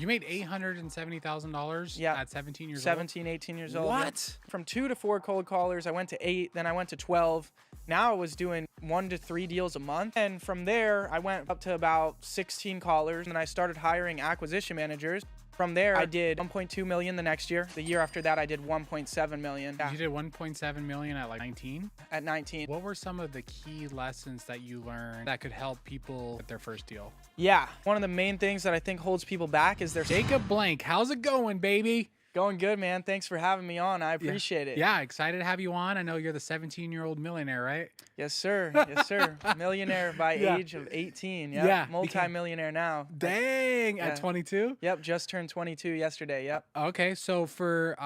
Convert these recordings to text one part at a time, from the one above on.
You made $870,000 at 17 years old? 17, 18 years old. What? Yep. From 2 to 4 cold callers, I went to 8, then I went to 12. Now I was doing 1 to 3 deals a month. And from there, I went up to about 16 callers, and I started hiring acquisition managers. From there, I did 1.2 million the next year. The year after that, I did 1.7 million. You did 1.7 million at like 19? At 19. What were some of the key lessons that you learned that could help people get their first deal? Yeah, one of the main things that I think holds people back is their Jacob Blank, how's it going, baby? Going good, man. Thanks for having me on. I appreciate it. Yeah, excited to have you on. I know you're the 17-year-old millionaire, right? Yes, sir. Yes, sir. Millionaire by age of 18. Yep. Yeah. Multi-millionaire now. Dang, at 22? Yep, just turned 22 yesterday. Yep. Okay, so for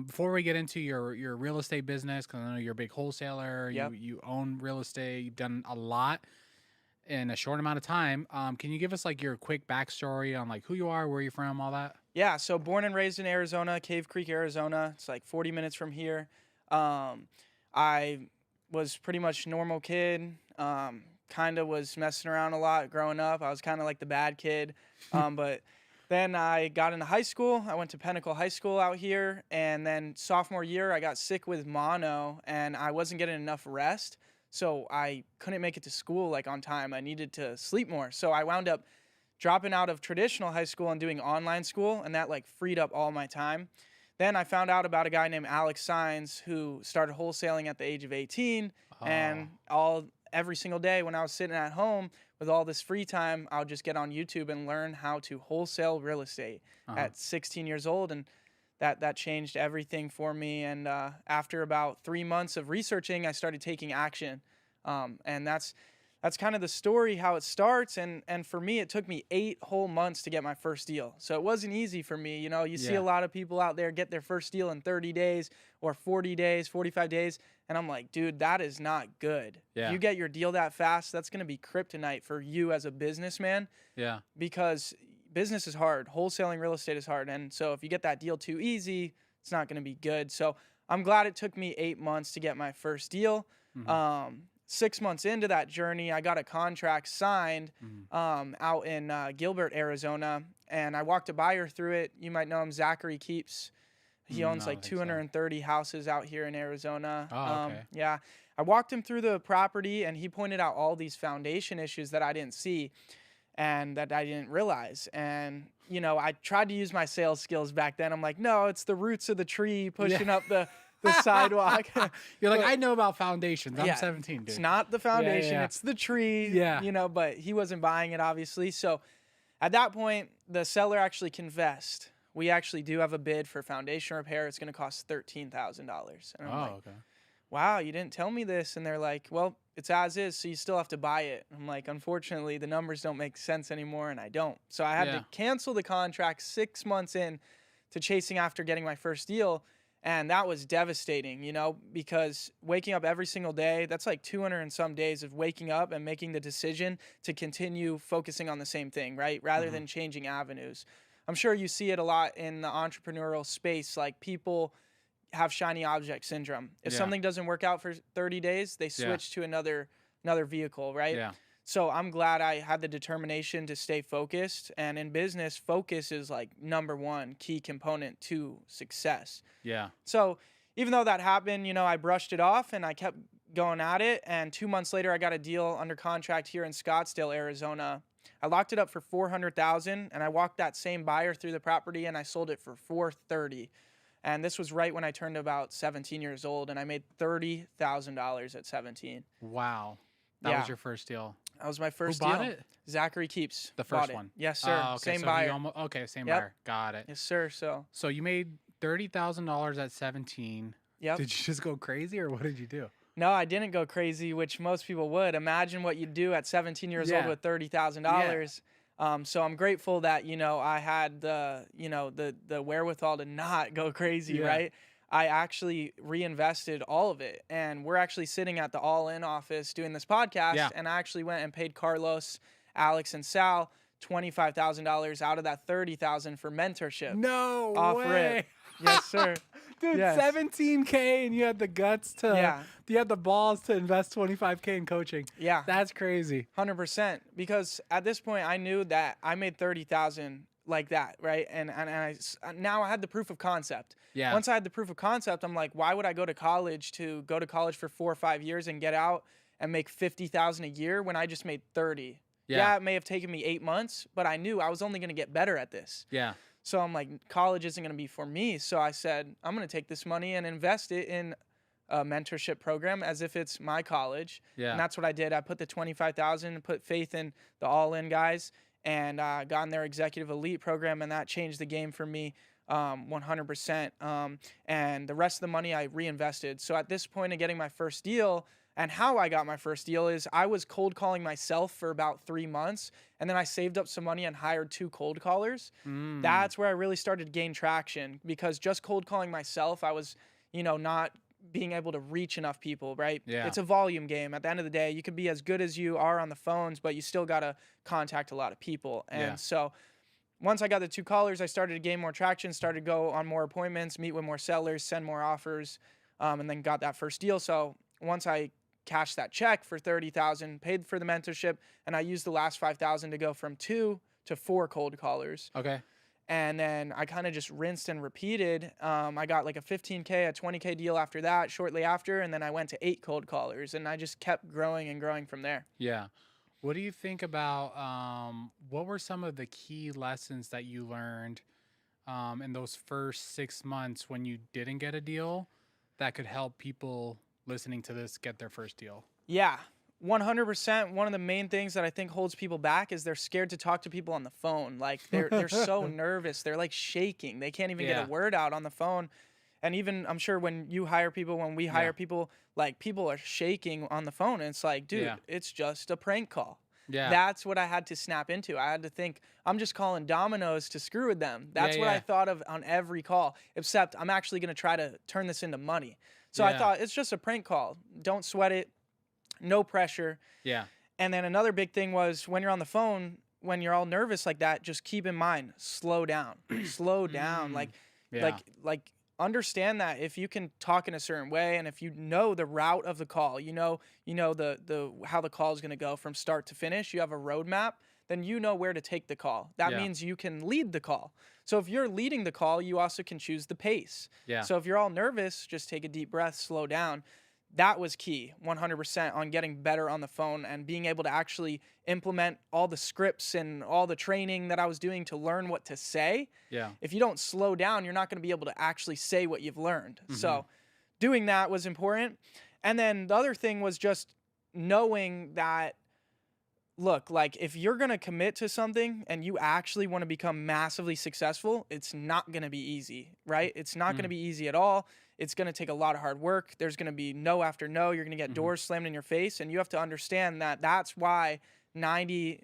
before we get into your real estate business, because I know you're a big wholesaler, you own real estate, you've done a lot in a short amount of time. Can you give us like your quick backstory on like who you are, where you're from, all that? Yeah, so born and raised in Arizona, Cave Creek, Arizona. It's like 40 minutes from here. I was pretty much normal kid. Kind of was messing around a lot growing up. I was kind of like the bad kid. But then I got into high school. I went to Pinnacle High School out here. And then sophomore year, I got sick with mono, and I wasn't getting enough rest. So I couldn't make it to school like on time. I needed to sleep more. So I wound up dropping out of traditional high school and doing online school, and that like freed up all my time. Then I found out about a guy named Alex Sines who started wholesaling at the age of 18, and every single day when I was sitting at home with all this free time, I would just get on YouTube and learn how to wholesale real estate at 16 years old, and that changed everything for me. And after about 3 months of researching, I started taking action, and that's kind of the story, how it starts. And for me, it took me 8 whole months to get my first deal. So it wasn't easy for me. You know, you see a lot of people out there get their first deal in 30 days or 40 days, 45 days. And I'm like, dude, that is not good. Yeah. If you get your deal that fast, that's going to be kryptonite for you as a businessman. Yeah. Because business is hard. Wholesaling real estate is hard. And so if you get that deal too easy, it's not going to be good. So I'm glad it took me 8 months to get my first deal. 6 months into that journey, I got a contract signed out in Gilbert, Arizona, and I walked a buyer through it. You might know him, Zachary Keeps. He owns like 230 houses out here in Arizona. Oh, okay. Yeah, I walked him through the property, and he pointed out all these foundation issues that I didn't see and that I didn't realize. And, you know, I tried to use my sales skills back then. I'm like, no, it's the roots of the tree pushing up the sidewalk. You're like, I know about foundations. I'm 17, dude. It's not the foundation, it's the tree. Yeah. You know, but he wasn't buying it, obviously. So at that point, the seller actually confessed. We actually do have a bid for foundation repair. It's going to cost $13,000. And I'm like, okay. Wow, you didn't tell me this. And they're like, well, it's as is, so you still have to buy it. I'm like, unfortunately, the numbers don't make sense anymore, and I don't. So I had to cancel the contract 6 months in to chasing after getting my first deal. And that was devastating, you know, because waking up every single day, that's like 200 and some days of waking up and making the decision to continue focusing on the same thing, right? Rather than changing avenues. I'm sure you see it a lot in the entrepreneurial space. Like, people have shiny object syndrome. If something doesn't work out for 30 days, they switch to another vehicle, right? Yeah. So I'm glad I had the determination to stay focused. And in business, focus is like #1 key component to success. Yeah. So even though that happened, you know, I brushed it off and I kept going at it. And 2 months later, I got a deal under contract here in Scottsdale, Arizona. I locked it up for $400,000, and I walked that same buyer through the property, and I sold it for $430,000. And this was right when I turned about 17 years old, and I made $30,000 at 17. Wow. That was your first deal. That was my first deal. Who bought deal. it? Zachary Keeps. The first one? Yes, sir. Okay, same so buyer. Same buyer. Got it. Yes, sir. So you made $30,000 at 17. Yep. Did you just go crazy, or what did you do? No, I didn't go crazy, which most people would. Imagine what you'd do at 17 years old with $30,000. So I'm grateful that, you know, I had the wherewithal to not go crazy, right? I actually reinvested all of it. And we're actually sitting at the All In office doing this podcast. And I actually went and paid Carlos, Alex, and Sal $25,000 out of that $30,000 for mentorship. No off way. Rip. Yes, sir. Dude, yes. $17K, and you had the guts to, you had the balls to invest $25K in coaching. Yeah. That's crazy. 100%. Because at this point, I knew that I made $30,000 like that, right? And now I had the proof of concept. Yeah. Once I had the proof of concept, I'm like, why would I go to college for 4 or 5 years and get out and make 50,000 a year when I just made 30? Yeah, it may have taken me 8 months, but I knew I was only going to get better at this. Yeah. So I'm like, college isn't going to be for me. So I said, I'm going to take this money and invest it in a mentorship program as if it's my college. Yeah. And that's what I did. I put the 25,000 and put faith in the all-in guys, and got in their executive elite program, and that changed the game for me 100%. And the rest of the money I reinvested. So at this point of getting my first deal, and how I got my first deal is I was cold calling myself for about 3 months, and then I saved up some money and hired 2 cold callers. That's where I really started to gain traction, because just cold calling myself, I was, not being able to reach enough people, right? Yeah. It's a volume game. At the end of the day, you could be as good as you are on the phones, but you still got to contact a lot of people. And so once I got the 2 callers, I started to gain more traction, started to go on more appointments, meet with more sellers, send more offers, and then got that first deal. So once I cashed that check for 30,000, paid for the mentorship, and I used the last 5,000 to go from 2 to 4 cold callers. Okay. And then I kind of just rinsed and repeated. I got like a 15K, a 20K deal after that, shortly after, and then I went to 8 cold callers, and I just kept growing and growing from there. Yeah. What do you think about, what were some of the key lessons that you learned in those first 6 months when you didn't get a deal that could help people listening to this get their first deal? Yeah, 100%. One of the main things that I think holds people back is they're scared to talk to people on the phone. Like they're so nervous. They're like shaking. They can't even get a word out on the phone. And even I'm sure when you hire people, when we hire people, like people are shaking on the phone. And it's like, dude, it's just a prank call. Yeah. That's what I had to snap into. I had to think, I'm just calling Domino's to screw with them. That's what I thought of on every call, except I'm actually going to try to turn this into money. So I thought, it's just a prank call. Don't sweat it. No pressure. Yeah. And then another big thing was, when you're on the phone, when you're all nervous like that, just keep in mind, slow down. Slow down. Like understand that if you can talk in a certain way, and if you know the route of the call, the how the call is going to go from start to finish, you have a roadmap, then you know where to take the call. That means you can lead the call. So if you're leading the call, you also can choose the pace. Yeah. So if you're all nervous, just take a deep breath, slow down. That was key, 100%, on getting better on the phone and being able to actually implement all the scripts and all the training that I was doing to learn what to say. Yeah. If you don't slow down, you're not going to be able to actually say what you've learned. Mm-hmm. So doing that was important. And then the other thing was just knowing that, look, like if you're going to commit to something and you actually want to become massively successful, it's not going to be easy, right? It's not going to be easy at all. It's going to take a lot of hard work. There's going to be no after no. You're going to get doors slammed in your face. And you have to understand that that's why 90%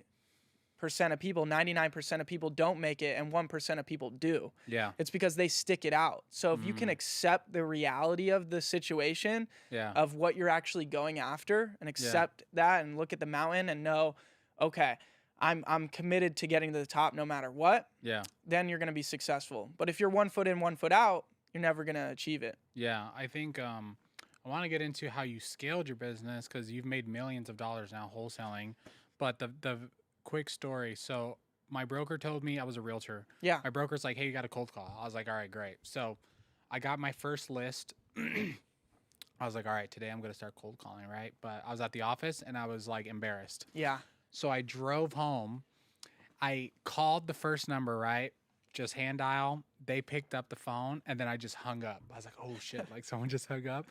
of people, 99% of people don't make it and 1% of people do. Yeah. It's because they stick it out. So if you can accept the reality of the situation, of what you're actually going after, and accept that and look at the mountain and know, okay, I'm committed to getting to the top no matter what, then you're going to be successful. But if you're 1 foot in, 1 foot out, you're never going to achieve it. Yeah, I think I want to get into how you scaled your business, because you've made millions of dollars now wholesaling. But the quick story. So my broker told me, I was a realtor. Yeah. My broker's like, hey, you got a cold call. I was like, all right, great. So I got my first list. I was like, all right, today I'm going to start cold calling, right? But I was at the office and I was like embarrassed. Yeah. So I drove home. I called the first number, right? Just hand dial. They picked up the phone, and then I just hung up. I was like, oh shit, like someone just hung up.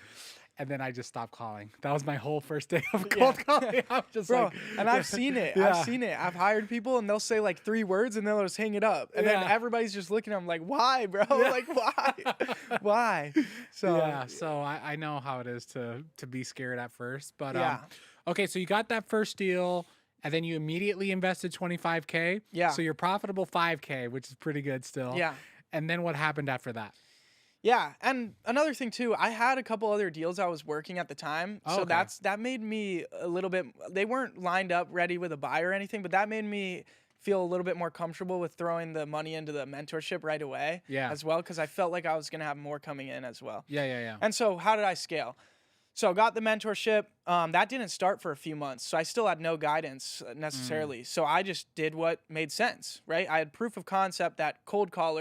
And then I just stopped calling. That was my whole first day of cold calling. I'm just like, and I've seen it. I've seen it. I've hired people, and they'll say like 3 words, and they'll just hang it up. And then everybody's just looking at them like, why, bro? Like, why? Why? So so I know how it is to be scared at first. But okay, so you got that first deal. And then you immediately invested 25K. Yeah. So you're profitable 5K, which is pretty good still. Yeah. And then what happened after that? Yeah. And another thing too, I had a couple other deals I was working at the time. So that made me a little bit, they weren't lined up ready with a buy or anything, but that made me feel a little bit more comfortable with throwing the money into the mentorship right away as well, because I felt like I was going to have more coming in as well. Yeah. And so how did I scale? So got the mentorship. That didn't start for a few months, so I still had no guidance necessarily. So I just did what made sense, right? I had proof of concept that cold call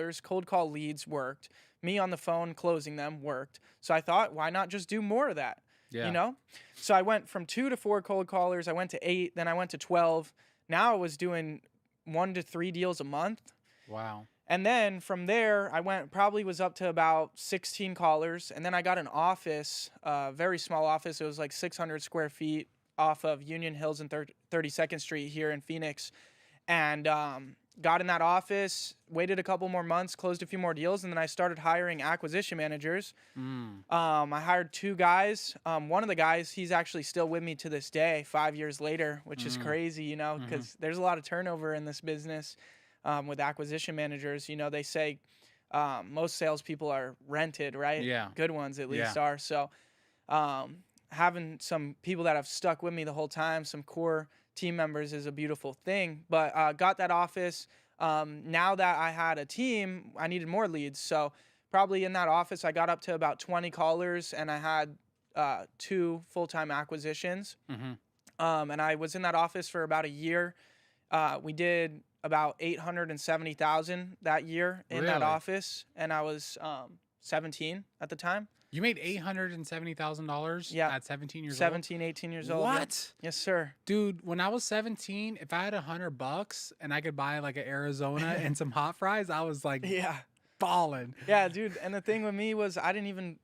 leads worked. Me on the phone closing them worked. So I thought, why not just do more of that? Yeah. You know? So I went from 2 to 4 cold callers. I went to 8. Then I went to 12. Now I was doing 1 to 3 deals a month. Wow. And then from there, probably was up to about 16 callers. And then I got an office, very small office. It was like 600 square feet off of Union Hills and 32nd Street here in Phoenix. And got in that office, waited a couple more months, closed a few more deals. And then I started hiring acquisition managers. I hired 2 guys. One of the guys, he's actually still with me to this day, 5 years later, which is crazy, you know, because there's a lot of turnover in this business. With acquisition managers, you know, they say most salespeople are rented, right? Yeah. Good ones at least are. So having some people that have stuck with me the whole time, some core team members is a beautiful thing. But got that office. Now that I had a team, I needed more leads. So probably in that office, I got up to about 20 callers and I had 2 full-time acquisitions. And I was in that office for about a year. We did about 870,000 that year in that office, and I was 17 at the time. You made $870,000 at 17 years old? 17, 18 years old. What? Yep. Yes, sir. Dude, when I was 17, if I had $100 and I could buy like an Arizona and some hot fries, I was like balling. Yeah, dude. And the thing with me was I didn't even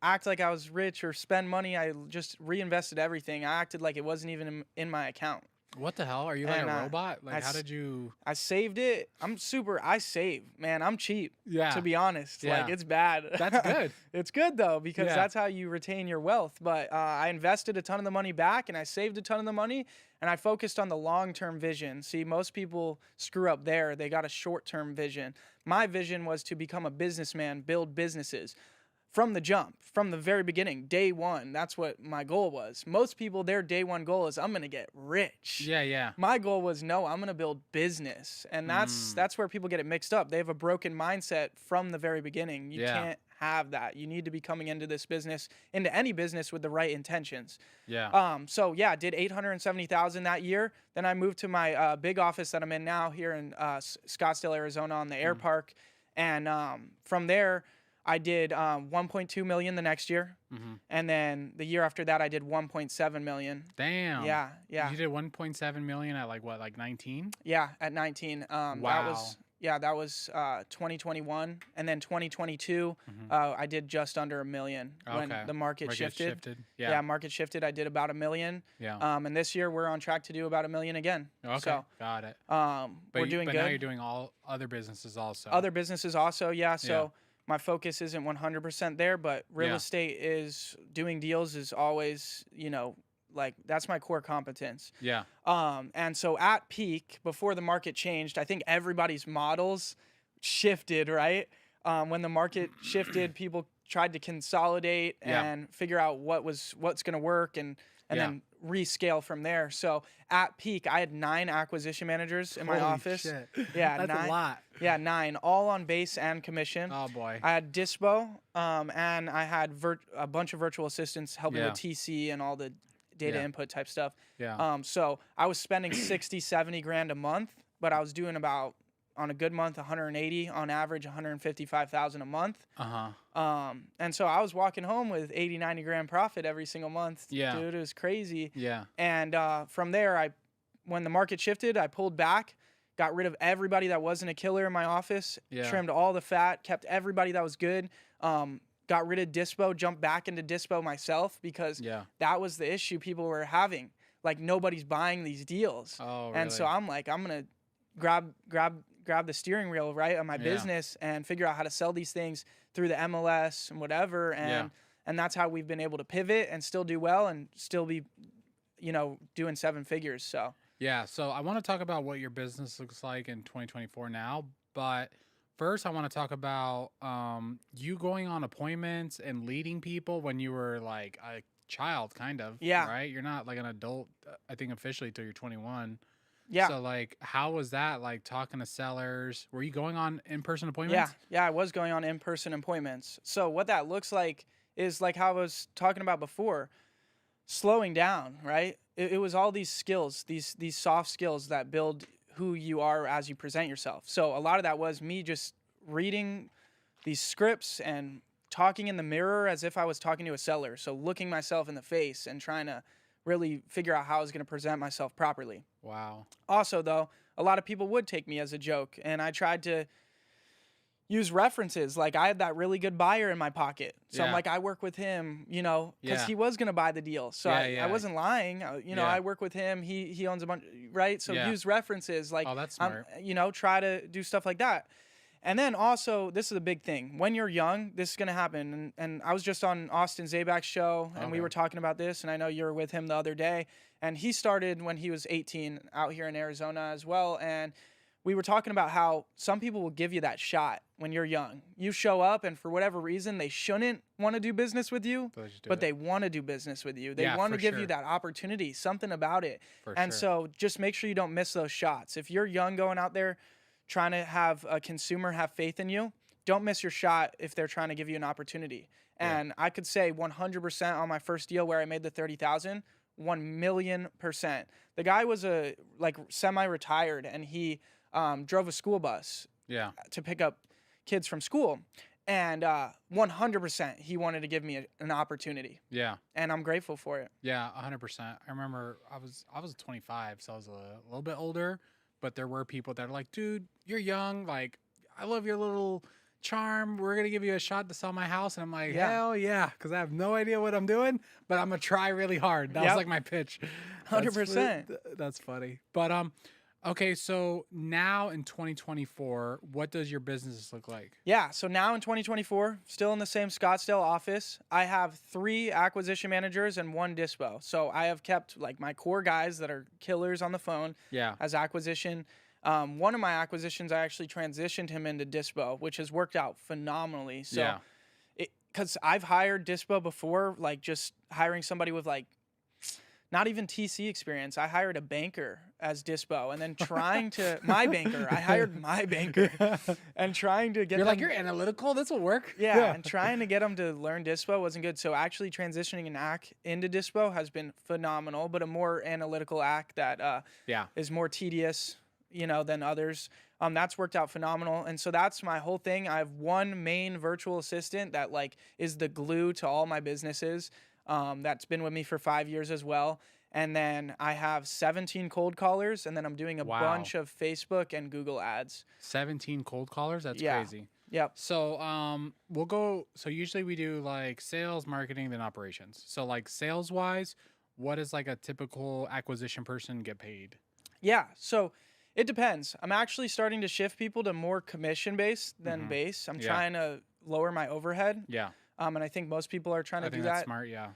act like I was rich or spend money. I just reinvested everything. I acted like it wasn't even in my account. What the hell? Are you like a robot? Like, how did you? I saved it. I save, man. I'm cheap. Yeah. To be honest. Yeah. Like, it's bad. That's good. It's good, though, because that's how you retain your wealth. But I invested a ton of the money back, and I saved a ton of the money, and I focused on the long-term vision. See, most people screw up there. They got a short-term vision. My vision was to become a businessman, build businesses. From the jump, from the very beginning, day one, that's what my goal was. Most people, their day one goal is, I'm going to get rich. Yeah. My goal was, no, I'm going to build business. And that's where people get it mixed up. They have a broken mindset from the very beginning. You can't have that. You need to be coming into this business, into any business with the right intentions. Yeah. So yeah, did 870,000 that year. Then I moved to my big office that I'm in now here in Scottsdale, Arizona on the air park. And from there, I did 1.2 million the next year, and then the year after that, I did 1.7 million. Damn. Yeah. You did 1.7 million at like 19? Yeah, at 19. Wow. That was 2021, and then 2022, I did just under $1 million when the market shifted. Yeah, market shifted. I did about $1 million. Yeah. And this year we're on track to do about $1 million again. Okay. So, got it. We're doing good. But now you're doing all other businesses also. Other businesses also, yeah. So. My focus isn't 100% there, but real estate is doing deals is always, you know, like that's my core competence. Yeah. And so at peak, before the market changed, I think everybody's models shifted, right? When the market shifted, people tried to consolidate and figure out what's going to work and then rescale from there. So at peak, I had 9 acquisition managers in my office. Shit. Yeah, that's 9. a lot. Yeah, 9, all on base and commission. Oh boy. I had Dispo, and I had a bunch of virtual assistants helping with TC and all the data input type stuff. Yeah. So I was spending 60, 70 grand a month, but I was doing about, on a good month, 180, on average 155,000 a month. And so I was walking home with 80, 90 grand profit every single month. Yeah. Dude, it was crazy. Yeah. And from there, when the market shifted, I pulled back, got rid of everybody that wasn't a killer in my office, trimmed all the fat, kept everybody that was good, got rid of Dispo, jumped back into Dispo myself because that was the issue people were having. Like, nobody's buying these deals. Oh, really? And so I'm like, I'm going to grab the steering wheel, right, of my business and figure out how to sell these things through the MLS and whatever. And that's how we've been able to pivot and still do well and still be, you know, doing 7 figures. So. Yeah. So I want to talk about what your business looks like in 2024 now, but first I want to talk about you going on appointments and leading people when you were like a child, kind of. Yeah. Right? You're not like an adult, I think, officially till you're 21. Yeah. So, like, how was that, like, talking to sellers? Were you going on in-person appointments? Yeah, I was going on in-person appointments. So what that looks like is like how I was talking about before, slowing down, right? It was all these skills, these soft skills that build who you are as you present yourself. So a lot of that was me just reading these scripts and talking in the mirror as if I was talking to a seller. So looking myself in the face and trying to really figure out how I was going to present myself properly. Wow. Also, though, a lot of people would take me as a joke, and I tried to use references. Like, I had that really good buyer in my pocket. So I'm like, I work with him, you know, because he was going to buy the deal. So I wasn't lying. You know, I work with him. He owns a bunch, right? So use references. Like, oh, that's smart. You know, try to do stuff like that. And then also, this is a big thing. When you're young, this is going to happen. And I was just on Austin Zabak's show, and we were talking about this, and I know you were with him the other day. And he started when he was 18 out here in Arizona as well. And we were talking about how some people will give you that shot when you're young. You show up, and for whatever reason, they shouldn't want to do business with you, but they want to do business with you. They want to give you that opportunity, something about it. So just make sure you don't miss those shots. If you're young going out there trying to have a consumer have faith in you, don't miss your shot if they're trying to give you an opportunity. And I could say 100% on my first deal where I made the 30,000, 1,000,000%. The guy was like semi-retired, and he drove a school bus to pick up kids from school. And 100% he wanted to give me an opportunity. Yeah. And I'm grateful for it. Yeah, 100%. I remember I was 25, so I was a little bit older, but there were people that are like, dude, you're young. Like, I love your little charm. We're going to give you a shot to sell my house. And I'm like, hell yeah, because I have no idea what I'm doing, but I'm going to try really hard. That was like my pitch. 100%. That's funny. But, okay, so now in 2024, what does your business look like? Yeah, so now in 2024, still in the same Scottsdale office, I have 3 acquisition managers and 1 dispo. So I have kept like my core guys that are killers on the phone as acquisition. One of my acquisitions, I actually transitioned him into dispo, which has worked out phenomenally. So, because I've hired dispo before, like just hiring somebody with like not even TC experience. I hired a banker as dispo, and then trying to I hired my banker and trying to get You're like, you're analytical. This will work. Yeah, and trying to get them to learn dispo wasn't good. So actually transitioning an act into dispo has been phenomenal, but a more analytical act that is more tedious, you know, than others. That's worked out phenomenal. And so that's my whole thing. I have one main virtual assistant that like is the glue to all my businesses. That's been with me for 5 years as well. And then I have 17 cold callers, and then I'm doing a bunch of Facebook and Google ads. 17 cold callers? That's crazy. Yep. So we'll go, so usually we do like sales, marketing, then operations. So like sales wise, what does like a typical acquisition person get paid? Yeah, so it depends. I'm actually starting to shift people to more commission based than base. I'm trying to lower my overhead. Yeah. And I think most people are trying to do that. That's smart, yeah.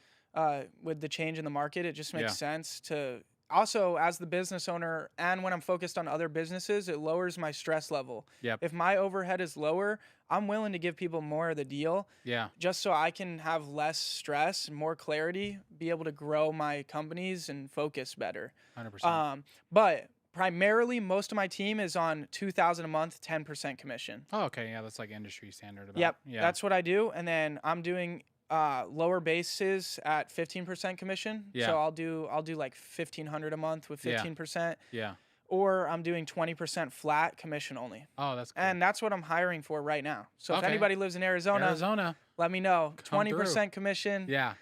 With the change in the market, it just makes sense to also, as the business owner, and when I'm focused on other businesses, it lowers my stress level. Yep. If my overhead is lower, I'm willing to give people more of the deal. Yeah. Just so I can have less stress, more clarity, be able to grow my companies and focus better. 100%. But primarily, most of my team is on $2,000 a month, 10% commission. Oh, okay. Yeah, that's like industry standard. Yep. Yeah. That's what I do. And then I'm doing lower bases at 15% commission. Yeah. So I'll do like $1,500 a month with 15%. Yeah. Or I'm doing 20% flat commission only. Oh, that's cool. And that's what I'm hiring for right now. So if anybody lives in Arizona, let me know. 20% commission. Yeah.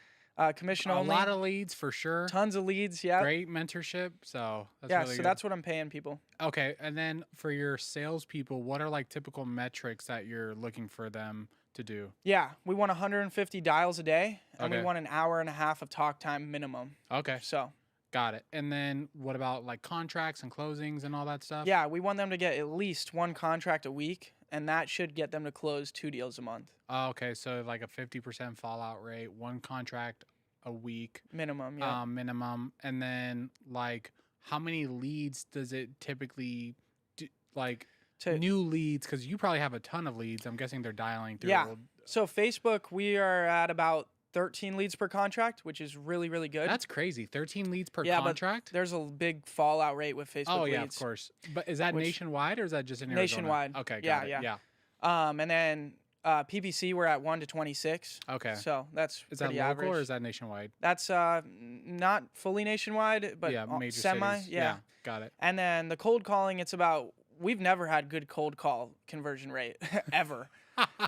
Commission only. A lot of leads for sure. Tons of leads. Yeah. Great mentorship. So that's really good. That's what I'm paying people. Okay. And then for your salespeople, what are like typical metrics that you're looking for them to do? Yeah, we want 150 dials a day, and we want an hour and a half of talk time minimum. Okay. So. Got it. And then what about like contracts and closings and all that stuff? Yeah, we want them to get at least 1 contract a week, and that should get them to close 2 deals a month. Oh, okay. So like a 50% fallout rate, 1 contract a week. Minimum, yeah. Minimum. And then like how many leads does it typically do, like new leads? Because you probably have a ton of leads. I'm guessing they're dialing through. Yeah. So Facebook, we are at about 13 leads per contract, which is really, really good. That's crazy. 13 leads per contract? But there's a big fallout rate with Facebook leads. Oh, yeah, of course. But is that nationwide or is that just in Arizona? Nationwide. Okay, got it. Yeah. And then PPC, we're at 1 to 26. Okay. So that's Is that pretty local average. or is that nationwide? That's not fully nationwide, but Yeah, major semi. cities. Yeah. Got it. And then the cold calling, it's about, we've never had good cold call conversion rate ever.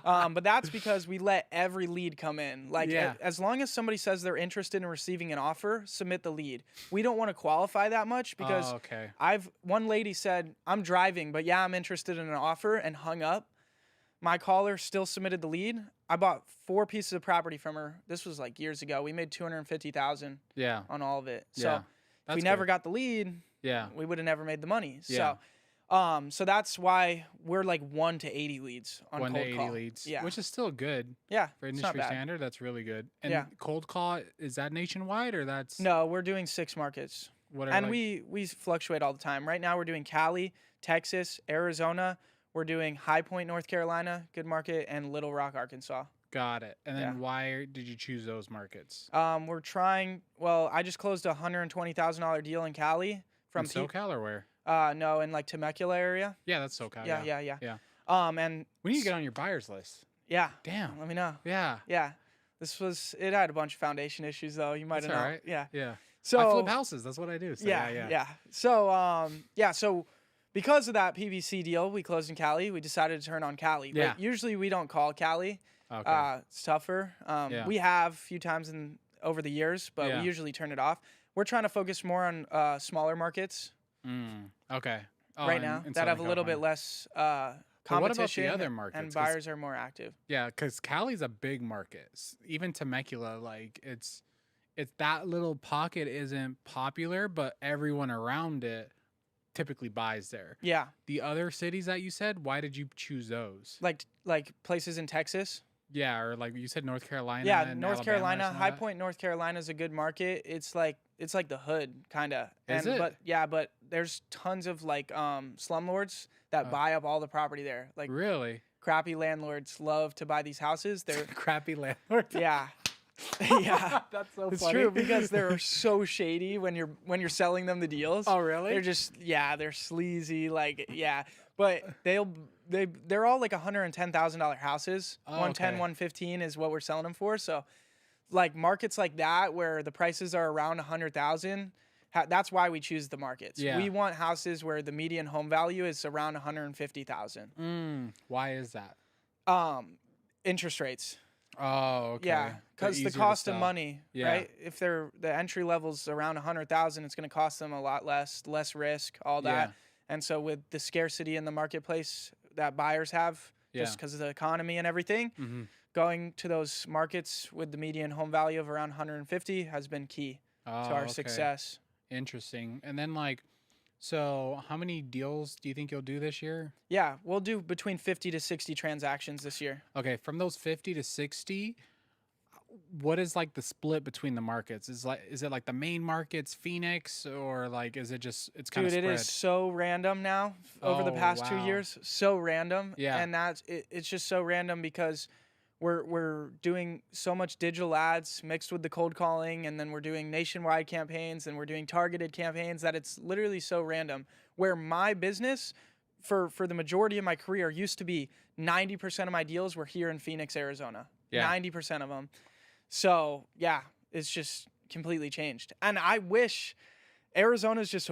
But that's because we let every lead come in. Like, Yeah. as long as somebody says they're interested in receiving an offer, submit the lead. We don't want to qualify that much because okay. one lady said, I'm driving, but yeah, I'm interested in an offer, and hung up. My caller still submitted the lead. I bought 4 pieces of property from her. This was like years ago. We made $250,000 Yeah. on all of it. So Yeah. if That's we never good. got the lead, Yeah. we would have never made the money. Yeah. So that's why we're like 1 to 80 leads on 1 cold to 80 call. leads. Yeah. Which is still good Yeah. for it's not industry bad. standard. That's really good. And Yeah. cold call, is that nationwide or that's No, we're doing 6 markets. what are And like, we fluctuate all the time. Right now we're doing Cali, Texas, Arizona. We're doing High Point, North Carolina, good market, and Little Rock, Arkansas. got it. And then Yeah. why did you choose those markets? We're trying. Well, I just closed a $120,000 deal in Cali from In SoCal or where? no, in like Temecula area. Yeah, that's SoCal. Yeah. Yeah. And We need to get on your buyers list. yeah, Damn. let me know. Yeah. Yeah, it had a bunch of foundation issues though. You might That's have known. all right. Yeah. Yeah. So I flip houses. That's what I do. So yeah. So because of that PVC deal we closed in Cali, we decided to turn on Cali. Yeah. But usually we don't call Cali. Okay. It's tougher. Yeah. We have a few times over the years, but Yeah. we usually turn it off. We're trying to focus more on smaller markets Okay. Oh, right now in that have a Southern little bit California. less But what about the competition, other markets? and 'Cause- buyers are more active. Yeah, because Cali's a big market. Even Temecula, like it's that little pocket isn't popular, but everyone around it typically buys there. Yeah, The other cities that you said, why did you choose those? like places in Texas. Yeah, or like you said, North Carolina. Yeah, and North Alabama or Carolina, something High like that? Point, North Carolina is a good market. It's like the hood kind of. Is it? But there's tons of like slumlords that buy up all the property there. Like Really? crappy landlords love to buy these houses. They're Crappy landlords. yeah. Yeah. That's so It's funny. true because they're so shady when you're selling them the deals. Oh, really? They're just they're sleazy but they're all like $110,000 houses. Oh, 110, okay. 115 is what we're selling them for. So like markets like that where the prices are around 100,000, that's why we choose the markets. Yeah. We want houses where the median home value is around 150,000. Why is that? Interest rates. Oh, okay. Yeah, They're because the easier to cost of sell. money, Yeah. right? If the entry level's around 100,000, it's going to cost them a lot less risk, all that. Yeah. And so with the scarcity in the marketplace that buyers have, just Yeah. because of the economy and everything, Mhm. going to those markets with the median home value of around 150 has been key Oh, to our okay. success. Interesting. And then so how many deals do you think you'll do this year? Yeah, we'll do between 50 to 60 transactions this year. Okay, from those 50 to 60, what is like the split between the markets? Is it like the main markets, Phoenix, or like is it just it's kind Dude, of it spread? is so random now over the Oh, past 2 wow. years. So random. Yeah. And it's just so random because we're doing so much digital ads mixed with the cold calling, and then we're doing nationwide campaigns, and we're doing targeted campaigns that it's literally so random. Where my business for the majority of my career used to be 90% of my deals were here in Phoenix, Arizona. Yeah. 90% of them. So, yeah, it's just completely changed. And I wish Arizona's just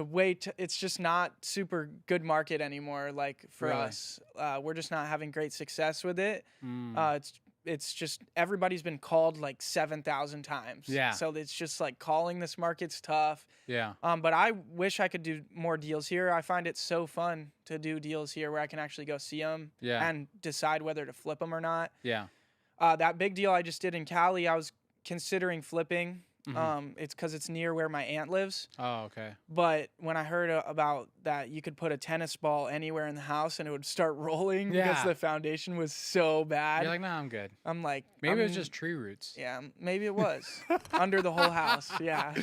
it's just not super good market anymore. Like for Really? us, we're just not having great success with it. Mm. It's just everybody's been called like 7,000 times. Yeah. So it's just like calling this market's tough. Yeah. But I wish I could do more deals here. I find it so fun to do deals here where I can actually go see them Yeah. and decide whether to flip them or not. Yeah. That big deal I just did in Cali, I was considering flipping. Mhm. It's because it's near where my aunt lives. Oh, okay. But when I heard about that, you could put a tennis ball anywhere in the house and it would start rolling because Yeah. the foundation was so bad. You're like, nah, I'm good. I'm like, Maybe it was just tree roots. yeah, maybe it was under the whole house. Yeah.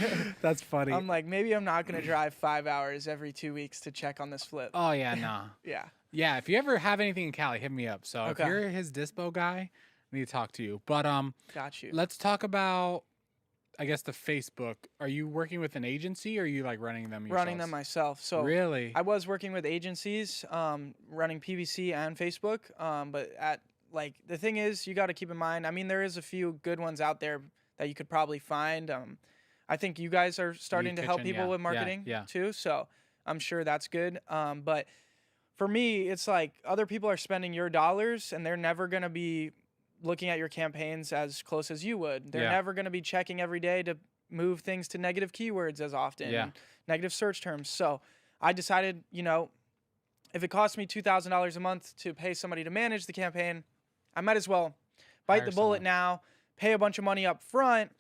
That's funny. I'm like, maybe I'm not going to drive 5 hours every 2 weeks to check on this flip. Oh yeah, nah. Yeah. Yeah, if you ever have anything in Cali, hit me up. So Okay. if you're his dispo guy, I need to talk to you. But Got you. let's talk about, I guess, the Facebook. Are you working with an agency or are you like running them yourselves? Running them myself. So Really? I was working with agencies, running PVC and Facebook, but at like the thing is, you got to keep in mind. I mean, there is a few good ones out there that you could probably find. I think you guys are starting to help Kitchen, people yeah, with marketing yeah. too, so I'm sure that's good. But for me, it's like other people are spending your dollars, and they're never gonna be looking at your campaigns as close as you would. They're Yeah. never gonna be checking every day to move things to negative keywords as often, Yeah. and negative search terms. So I decided, if it costs me $2,000 a month to pay somebody to manage the campaign, I might as well bite Hire the bullet someone. now, pay a bunch of money up front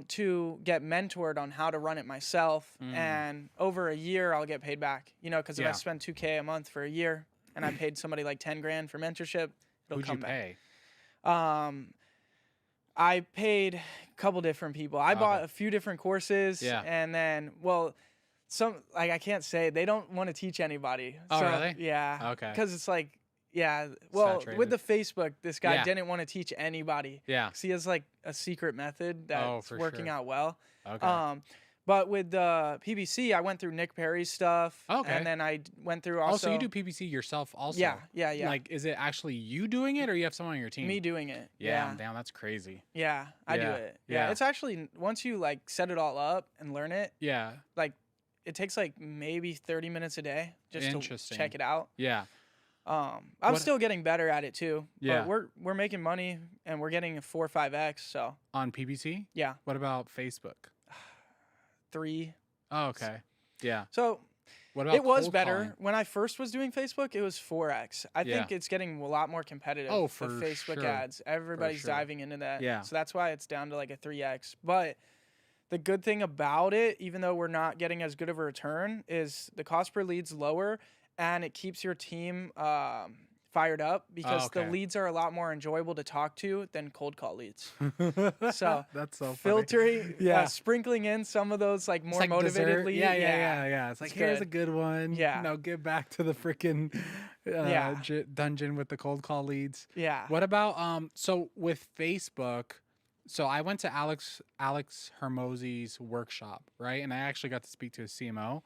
to get mentored on how to run it myself. And over a year, I'll get paid back, because if I Yeah. spend $2K a month for a year and I paid somebody like 10 grand for mentorship, it'll Who'd come you back. pay? I paid a couple different people. I bought Okay. a few different courses, Yeah. and then, I can't say, they don't want to teach anybody. Oh, So, really? yeah. Okay. Because it's like, yeah. Well, Saturated. with the Facebook, this guy Yeah. didn't want to teach anybody. Yeah. 'Cause he has like a secret method that's for working sure. out well. Okay. But with the PBC, I went through Nick Perry's stuff. Okay. And then I went through Oh, also. so you do PPC yourself also? Yeah. Like, is it actually you doing it, or you have someone on your team? Me doing it. Yeah. Damn, that's crazy. Yeah, I do Yeah, it. yeah. Yeah, it's actually, once you like set it all up and learn it, Yeah. like it takes like maybe 30 minutes a day just to Interesting. check it out. Yeah. I'm What- still getting better at it too. Yeah. But we're making money and we're getting a 4 or 5x, so On PPC? yeah, What about Facebook? 3. Oh, okay. Yeah. So What about it was cold better calling? when I first was doing Facebook. It was 4x. I think Yeah. it's getting a lot more competitive. Oh, with for Facebook sure. ads. Everybody's sure. diving into that. Yeah. So that's why it's down to like a 3x. But the good thing about it, even though we're not getting as good of a return, is the cost per lead's lower, and it keeps your team fired up because the okay. leads are a lot more enjoyable to talk to than cold call leads. So That's so funny. filtering, Yeah. sprinkling in some of those like It's more like motivated dessert. leads. Yeah. It's like, It's here's a good. good one. Yeah. Now get back to the freaking Yeah. dungeon with the cold call leads. Yeah. What about so with Facebook? So I went to Alex Hermosi's workshop, right? And I actually got to speak to his CMO.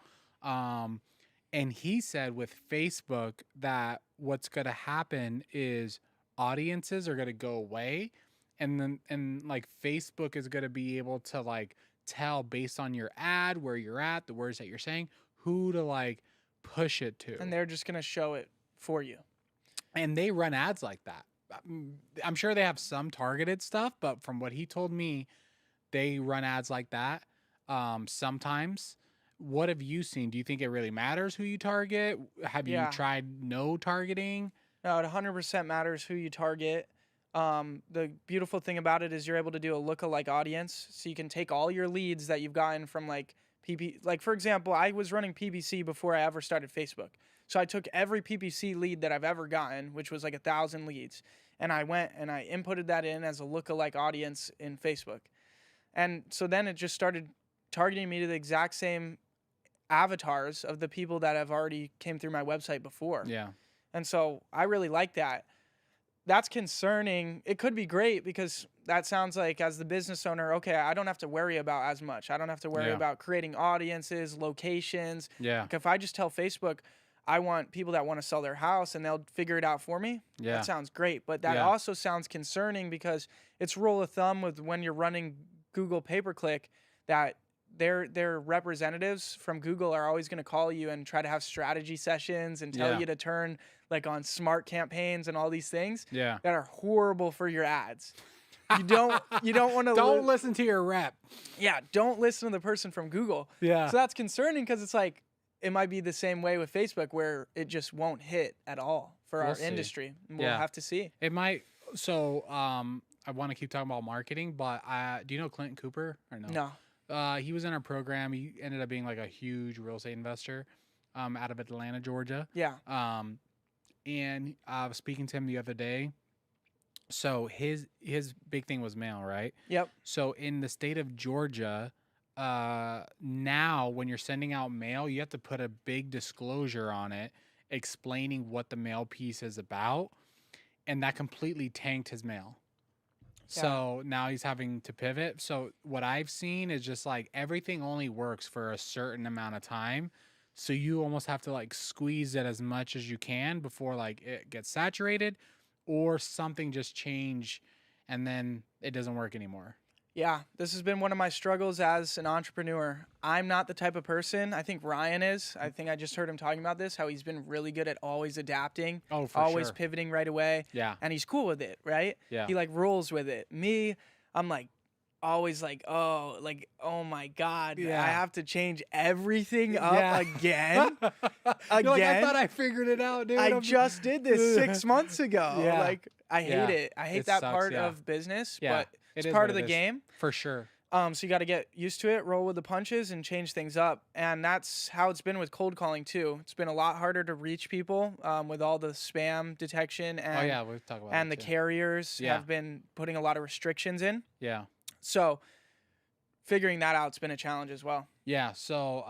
And he said with Facebook that what's going to happen is audiences are going to go away, and like Facebook is going to be able to like tell based on your ad, where you're at, the words that you're saying, who to like push it to. And they're just going to show it for you. And they run ads like that. I'm sure they have some targeted stuff, but from what he told me, they run ads like that sometimes. What have you seen? Do you think it really matters who you target? Have you Yeah. tried no targeting? No, it 100% matters who you target. The beautiful thing about it is you're able to do a lookalike audience, so you can take all your leads that you've gotten from like like for example, I was running PPC before I ever started Facebook. So I took every PPC lead that I've ever gotten, which was like 1,000 leads, and I went and I inputted that in as a lookalike audience in Facebook. And so then it just started targeting me to the exact same avatars of the people that have already came through my website before. Yeah. And so I really like that. That's concerning. It could be great because that sounds like, as the business owner, okay, I don't have to worry about as much. I don't have to worry Yeah. about creating audiences, locations. Yeah. Like if I just tell Facebook, I want people that want to sell their house and they'll figure it out for me, Yeah. that sounds great. But that Yeah. also sounds concerning because it's rule of thumb with when you're running Google pay-per-click that their representatives from Google are always going to call you and try to have strategy sessions and tell Yeah. you to turn like on smart campaigns and all these things Yeah. that are horrible for your ads. You don't want to Don't listen to your rep. don't listen to the person from Google. Yeah. So that's concerning because it's like it might be the same way with Facebook where it just won't hit at all for We'll our see. industry. We'll Yeah. have to see. It might. So I want to keep talking about marketing, but do you know Clinton Cooper or no? No. He was in our program. He ended up being like a huge real estate investor out of Atlanta, Georgia. Yeah. And I was speaking to him the other day. So his big thing was mail, right? Yep. So in the state of Georgia, now when you're sending out mail, you have to put a big disclosure on it explaining what the mail piece is about. And that completely tanked his mail. Yeah. So now he's having to pivot. So what I've seen is just like everything only works for a certain amount of time. So you almost have to like squeeze it as much as you can before like it gets saturated, or something just change and then it doesn't work anymore? Yeah, this has been one of my struggles as an entrepreneur. I'm not the type of person, I think Ryan is. I think I just heard him talking about this, how he's been really good at always adapting, Oh, for always sure. pivoting right away. Yeah. And he's cool with it, right? Yeah. He like rolls with it. Me, I'm like always like, oh my God, Yeah. I have to change everything up Yeah. again. You're like, I Again? thought I figured it out, dude. I just did this 6 months ago. Yeah. Like, I hate Yeah. it. I hate It that sucks, part yeah. of business, Yeah. but It it's is part what of it the is. game. For sure. So you got to get used to it, roll with the punches, and change things up. And that's how it's been with cold calling too. It's been a lot harder to reach people with all the spam detection and Oh yeah, we'll talk about and that the too. carriers Yeah. have been putting a lot of restrictions in. Yeah. So figuring that out's been a challenge as well. Yeah. So,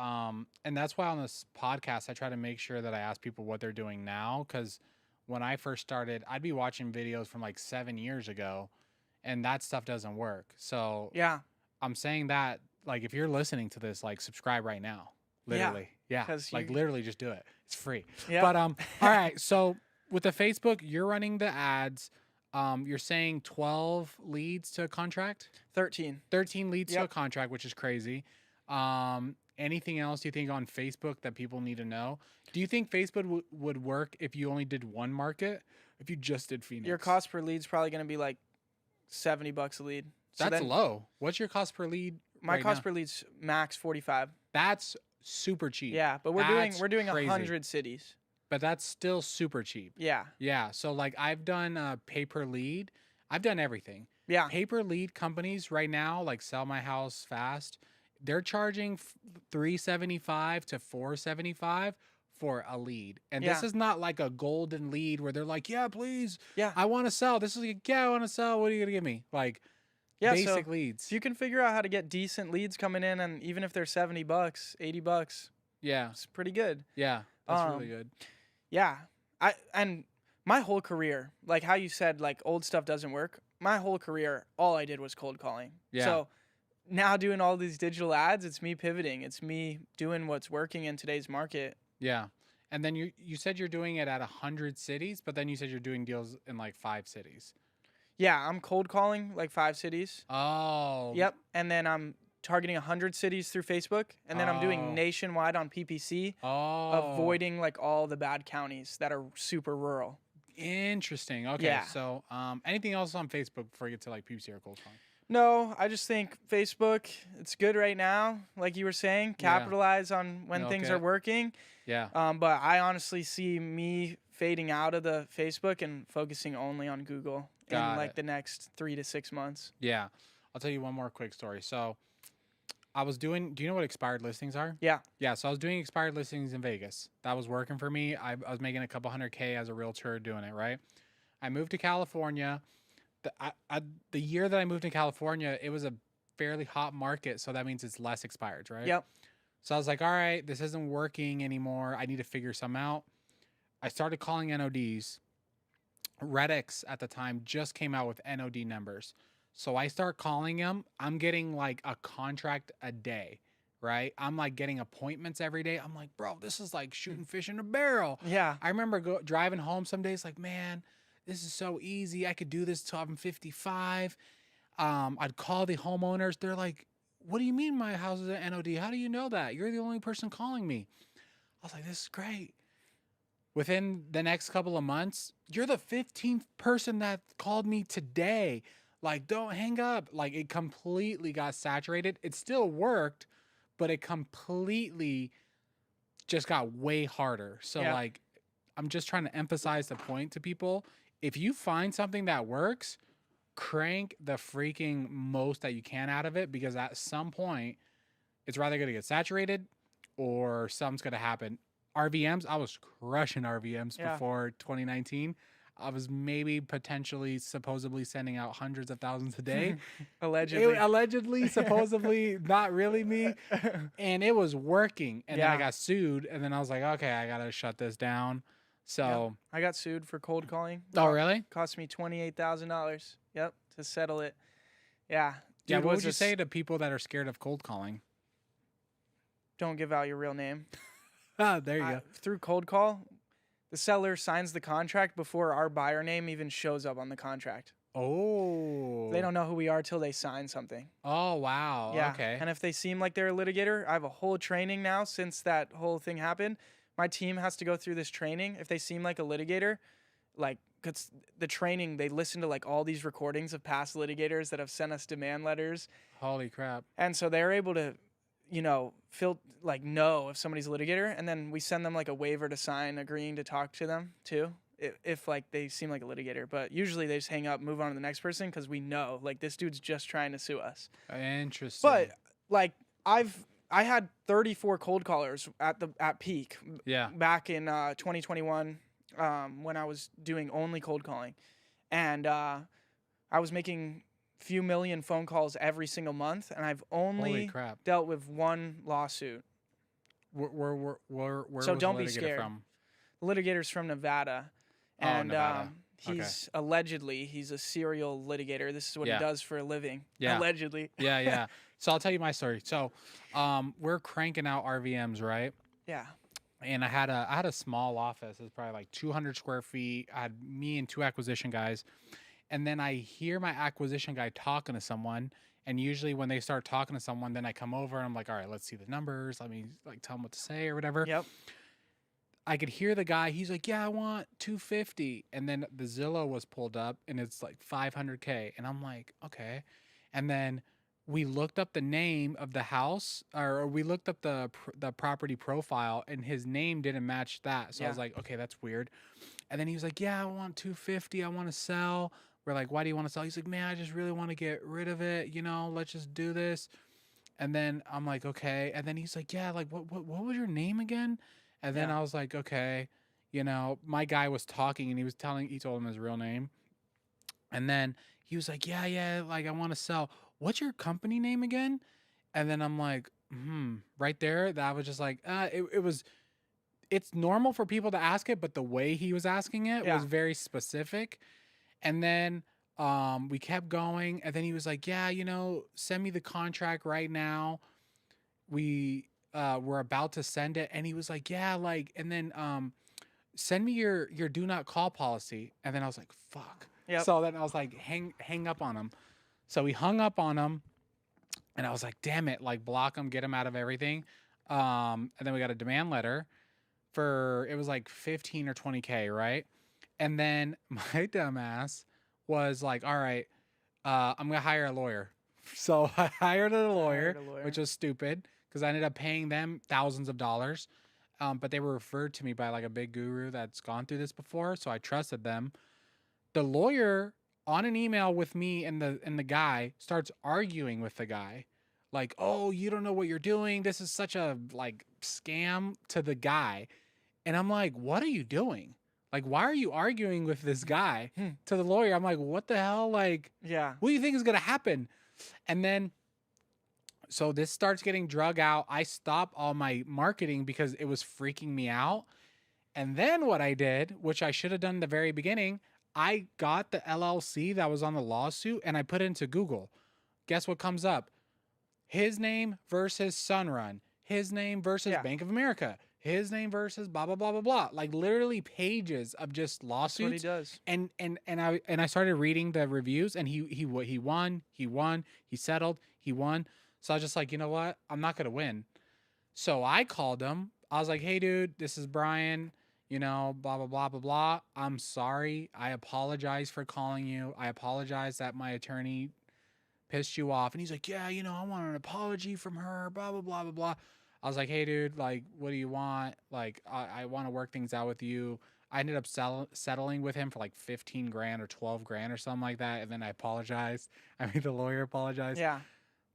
and that's why on this podcast, I try to make sure that I ask people what they're doing now. Cause when I first started, I'd be watching videos from like 7 years ago and that stuff doesn't work. So Yeah. I'm saying that, like, if you're listening to this, like, subscribe right now. Literally. Yeah. 'Cause Like, you- literally just do it. It's free. Yeah. But, all right. So with the Facebook, you're running the ads. You're saying 12 leads to a contract, 13. 13 leads to a Yep. contract, which is crazy. Anything else you think on Facebook that people need to know? Do you think Facebook would work if you only did one market? If you just did Phoenix? Your cost per lead's probably going to be like $70 a lead. So That's then low. What's your cost per lead? my right cost now? per lead's max 45. That's super cheap. Yeah, but we're That's doing crazy. 100 cities. But that's still super cheap. Yeah. Yeah. So like I've done pay per lead. I've done everything. Yeah. Pay per lead companies right now, like Sell My House Fast, they're charging $375 to $475 for a lead. And this Yeah. is not like a golden lead where they're like, yeah, please, Yeah. I want to sell. This is like, yeah, I want to sell. What are you gonna give me? Like Yeah, basic so leads. if you can figure out how to get decent leads coming in, and even if they're $70, $80, Yeah. it's pretty good. Yeah. That's Um, really good. Yeah. And my whole career, like how you said, like old stuff doesn't work. My whole career, all I did was cold calling. Yeah. So now doing all these digital ads, it's me pivoting. It's me doing what's working in today's market. Yeah. And then you said you're doing it at 100 cities, but then you said you're doing deals in like 5 cities. Yeah, I'm cold calling like 5 cities. Oh. Yep. And then I'm targeting 100 cities through Facebook. And then I'm Oh. doing nationwide on PPC, Oh. avoiding like all the bad counties that are super rural. Interesting. Okay. Yeah. So, anything else on Facebook before you get to like PPC or cold calling? No, I just think Facebook, it's good right now. Like you were saying, Yeah. capitalize on when Milk things it. are working. Yeah. But I honestly see me fading out of the Facebook and focusing only on Google Got in like it. the next 3 to 6 months. Yeah. I'll tell you one more quick story. So, I was doing, do you know what expired listings are? Yeah. Yeah. So, I was doing expired listings in Vegas. That was working for me. I was making a couple $100K as a realtor doing it, right? I moved to California. The year that I moved to California, it was a fairly hot market. So, that means it's less expired, right? Yep. So, I was like, all right, this isn't working anymore. I need to figure some out. I started calling NODs. Redx at the time just came out with NOD numbers. So I start calling them. I'm getting like a contract a day, right? I'm like getting appointments every day. I'm like, bro, this is like shooting fish in a barrel. Yeah. I remember driving home some days like, man, this is so easy. I could do this till I'm 55. I'd call the homeowners. They're like, what do you mean my house is an NOD? How do you know that? You're the only person calling me. I was like, this is great. Within the next couple of months, you're the 15th person that called me today. Like, don't hang up. Like, it completely got saturated. It still worked, but it completely just got way harder. So, Yeah. like, I'm just trying to emphasize the point to people. If you find something that works, crank the freaking most that you can out of it, because at some point, it's rather going to get saturated or something's going to happen. RVMs, I was crushing RVMs Yeah. before 2019. I was maybe potentially supposedly sending out hundreds of thousands a day. Allegedly. Allegedly, supposedly, not really me. And it was working. And then I Yeah. got sued. And then I was like, okay, I got to shut this down. So, I got sued for cold calling. oh, really? Cost me $28,000. Yep, to settle it. Yeah. Yeah. Dude What was would you a say to people that are scared of cold calling? Don't give out your real name. Ah, there you go. Through cold call, The seller signs the contract before our buyer name even shows up on the contract. Oh. They don't know who we are till they sign something. Oh, wow. Yeah. Okay. And if they seem like they're a litigator, I have a whole training now since that whole thing happened. My team has to go through this training. If they seem like a litigator, like, cause the training, they listen to like all these recordings of past litigators that have sent us demand letters. Holy crap. And so they're able to, know if somebody's a litigator, and then we send them like a waiver to sign agreeing to talk to them too. If like they seem like a litigator, but usually they just hang up, move on to the next person because we know like this dude's just trying to sue us. Interesting. But like I had 34 cold callers at peak. Yeah. Back in 2021, when I was doing only cold calling, and I was making few million phone calls every single month, and I've only dealt with one lawsuit. Where so was don't the be litigator scared. from? The litigator's from Nevada, and Nevada. he's allegedly he's a serial litigator. This is what he does for a living. Yeah. Allegedly. Yeah. So I'll tell you my story. So, we're cranking out RVMs, right? Yeah. And I had a small office. It's probably like 200 square feet. I had me and 2 acquisition guys. And then I hear my acquisition guy talking to someone. And usually when they start talking to someone, then I come over and I'm like, all right, let's see the numbers. Let me like tell them what to say or whatever. Yep. I could hear the guy. He's like, yeah, I want 250. And then the Zillow was pulled up and it's like 500K. And I'm like, okay. And then we looked up the name of the house, or we looked up the property profile, and his name didn't match that. So I was like, okay, that's weird. And then he was like, yeah, I want 250. I want to sell. We're like, why do you want to sell? He's like, man, I just really want to get rid of it. Let's just do this. And then I'm like, okay. And then he's like, yeah, like what was your name again? And then I was like, okay. My guy was talking and he told him his real name. And then he was like, yeah, like I want to sell. What's your company name again? And then I'm like, right there. That was just like, it's normal for people to ask it, but the way he was asking it was very specific. And then we kept going, and then he was like, yeah, send me the contract right now. We're about to send it. And he was like, yeah, like, and then send me your do not call policy. And then I was like, fuck. Yep. So then I was like, hang up on him. So we hung up on him, and I was like, damn it, like block him, get him out of everything. And then we got a demand letter it was like 15 or 20K, right? And then my dumbass was like, all right, I'm going to hire a lawyer. So I hired a lawyer, which was stupid because I ended up paying them thousands of dollars. But they were referred to me by like a big guru that's gone through this before. So I trusted them. The lawyer on an email with me and the guy starts arguing with the guy. Like, oh, you don't know what you're doing. This is such a like scam to the guy. And I'm like, what are you doing? Like, why are you arguing with this guy to the lawyer? I'm like, what the hell? Like, what do you think is going to happen? And then, so this starts getting drug out. I stop all my marketing because it was freaking me out. And then what I did, which I should have done in the very beginning, I got the LLC that was on the lawsuit and I put it into Google. Guess what comes up? His name versus Sunrun. His name versus Bank of America. His name versus blah, blah, blah, blah, blah. Like literally pages of just lawsuits. That's what he does. And I started reading the reviews, and he won, he settled, he won. So I was just like, you know what? I'm not going to win. So I called him. I was like, hey dude, this is Brian, blah, blah, blah, blah, blah. I'm sorry. I apologize for calling you. I apologize that my attorney pissed you off. And he's like, yeah, I want an apology from her, blah, blah, blah, blah, blah. I was like, hey, dude, like, what do you want? Like, I want to work things out with you. I ended up settling with him for like 15 grand or 12 grand or something like that. And then I apologized. The lawyer apologized. Yeah.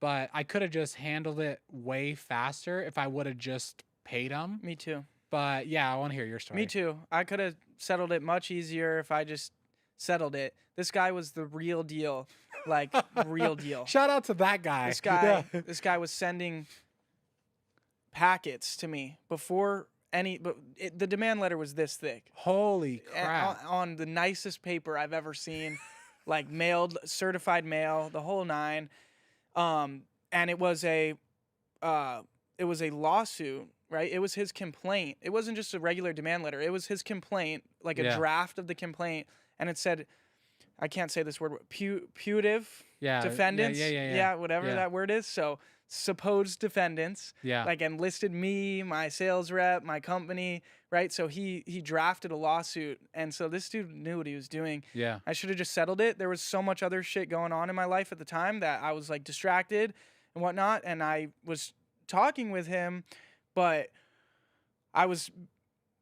But I could have just handled it way faster if I would have just paid him. Me too. But yeah, I want to hear your story. Me too. I could have settled it much easier if I just settled it. This guy was the real deal. Like, real deal. Shout out to that guy. This guy was sending packets to me before the demand letter was this thick. Holy crap. On the nicest paper I've ever seen, like mailed, certified mail, the whole nine. And it was a lawsuit right? It was his complaint. It wasn't just a regular demand letter. It was his complaint, like a draft of the complaint, and it said, I can't say this word, putative defendants. Yeah, whatever that word is. So supposed defendants. Yeah. Like, and listed me, my sales rep, my company, right? So he drafted a lawsuit, and so this dude knew what he was doing. Yeah. I should have just settled it. There was so much other shit going on in my life at the time that I was like distracted and whatnot, and I was talking with him, but I was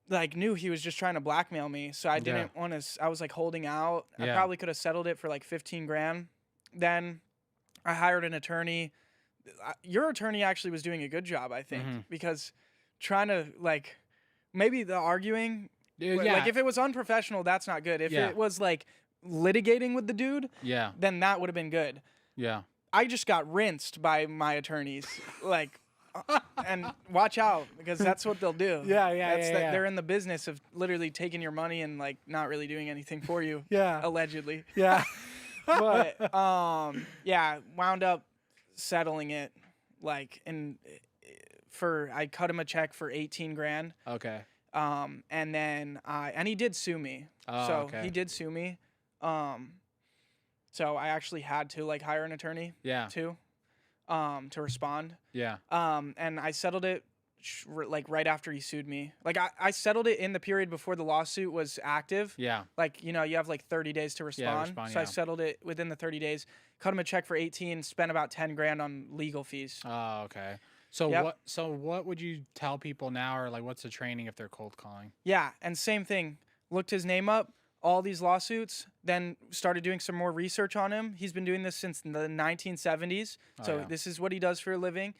like knew he was just trying to blackmail me, so I didn't want to. I was like holding out. I probably could have settled it for like 15 grand. Then I hired an attorney. Your attorney actually was doing a good job, I think, because trying to like maybe the arguing, like if it was unprofessional, that's not good. If it was like litigating with the dude, then that would have been good. Yeah. I just got rinsed by my attorneys, like, and watch out, because that's what they'll do. They're in the business of literally taking your money and like not really doing anything for you. Allegedly. But wound up settling it, like, I cut him a check for 18 grand. Okay. And then and he did sue me. He did sue me. So I actually had to like hire an attorney too, to respond. Yeah. And I settled it like right after he sued me. Like I settled it in the period before the lawsuit was active. Yeah. Like, you know, you have like 30 days to respond. So I settled it within the 30 days, cut him a check for 18, spent about 10 grand on legal fees. Oh, okay. So what would you tell people now, or like what's the training if they're cold calling? Yeah, and same thing. Looked his name up, all these lawsuits, then started doing some more research on him. He's been doing this since the 1970s. This is what he does for a living.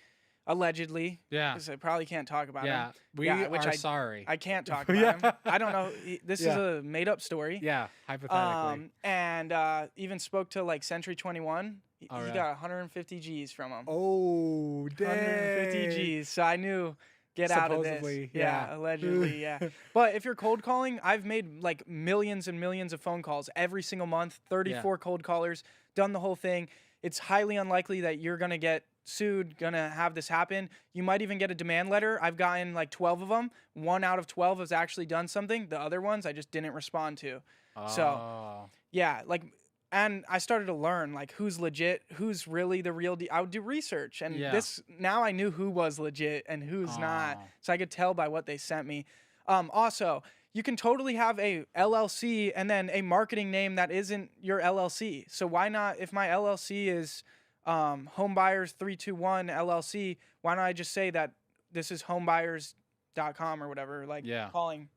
Allegedly. Yeah. Because I probably can't talk about him. We are sorry. I can't talk about him. I don't know. This is a made up story. Yeah, hypothetically. And even spoke to like Century 21. He got 150 G's from him. Oh, dang. 150 G's. So I knew, get out of this. Yeah, allegedly, yeah. But if you're cold calling, I've made like millions and millions of phone calls every single month, 34 cold callers, done the whole thing. It's highly unlikely that you're going to get sued, gonna have this happen. You might even get a demand letter. I've gotten like 12 of them. 1 out of 12 has actually done something. The other ones I just didn't respond to. So yeah, like, and I started to learn like who's legit, who's really the real deal. I would do research, and now I knew who was legit and who's not, so I could tell by what they sent me. Also, you can totally have a LLC and then a marketing name that isn't your LLC. So why not, if my LLC is Homebuyers 321 LLC, why don't I just say that this is homebuyers.com or whatever, like calling.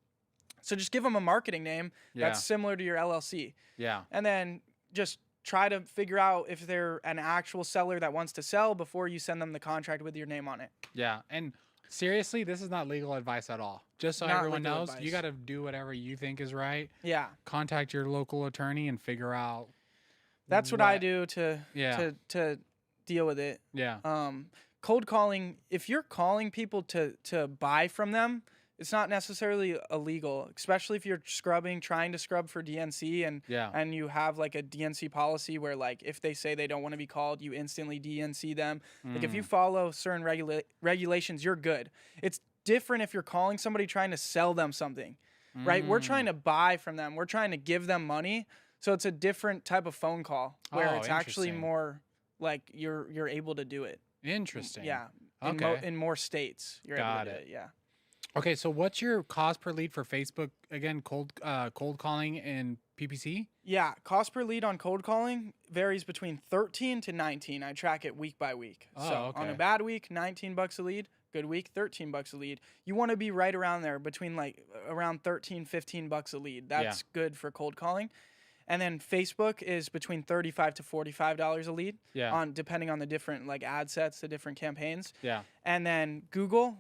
So just give them a marketing name that's similar to your LLC. Yeah. And then just try to figure out if they're an actual seller that wants to sell before you send them the contract with your name on it. Yeah. And seriously, this is not legal advice at all. Just so everyone knows, you got to do whatever you think is right. Yeah. Contact your local attorney and figure out. That's what I do to deal with it. Yeah. Cold calling, if you're calling people to buy from them, it's not necessarily illegal, especially if you're trying to scrub for DNC, and you have like a DNC policy where like if they say they don't want to be called, you instantly DNC them. Like if you follow certain regulations, you're good. It's different if you're calling somebody trying to sell them something, right? We're trying to buy from them. We're trying to give them money. So it's a different type of phone call where it's actually more like you're able to do it. Interesting. Yeah. In more states, you're able to do it. Yeah. Okay, so what's your cost per lead for Facebook? Again, cold calling and PPC? Yeah, cost per lead on cold calling varies between 13 to 19. I track it week by week. On a bad week, $19 a lead. Good week, $13 a lead. You want to be right around there, between like around $13, $15 a lead. That's good for cold calling. And then Facebook is between $35 to $45 a lead, depending on the different like ad sets, the different campaigns. Yeah. And then Google,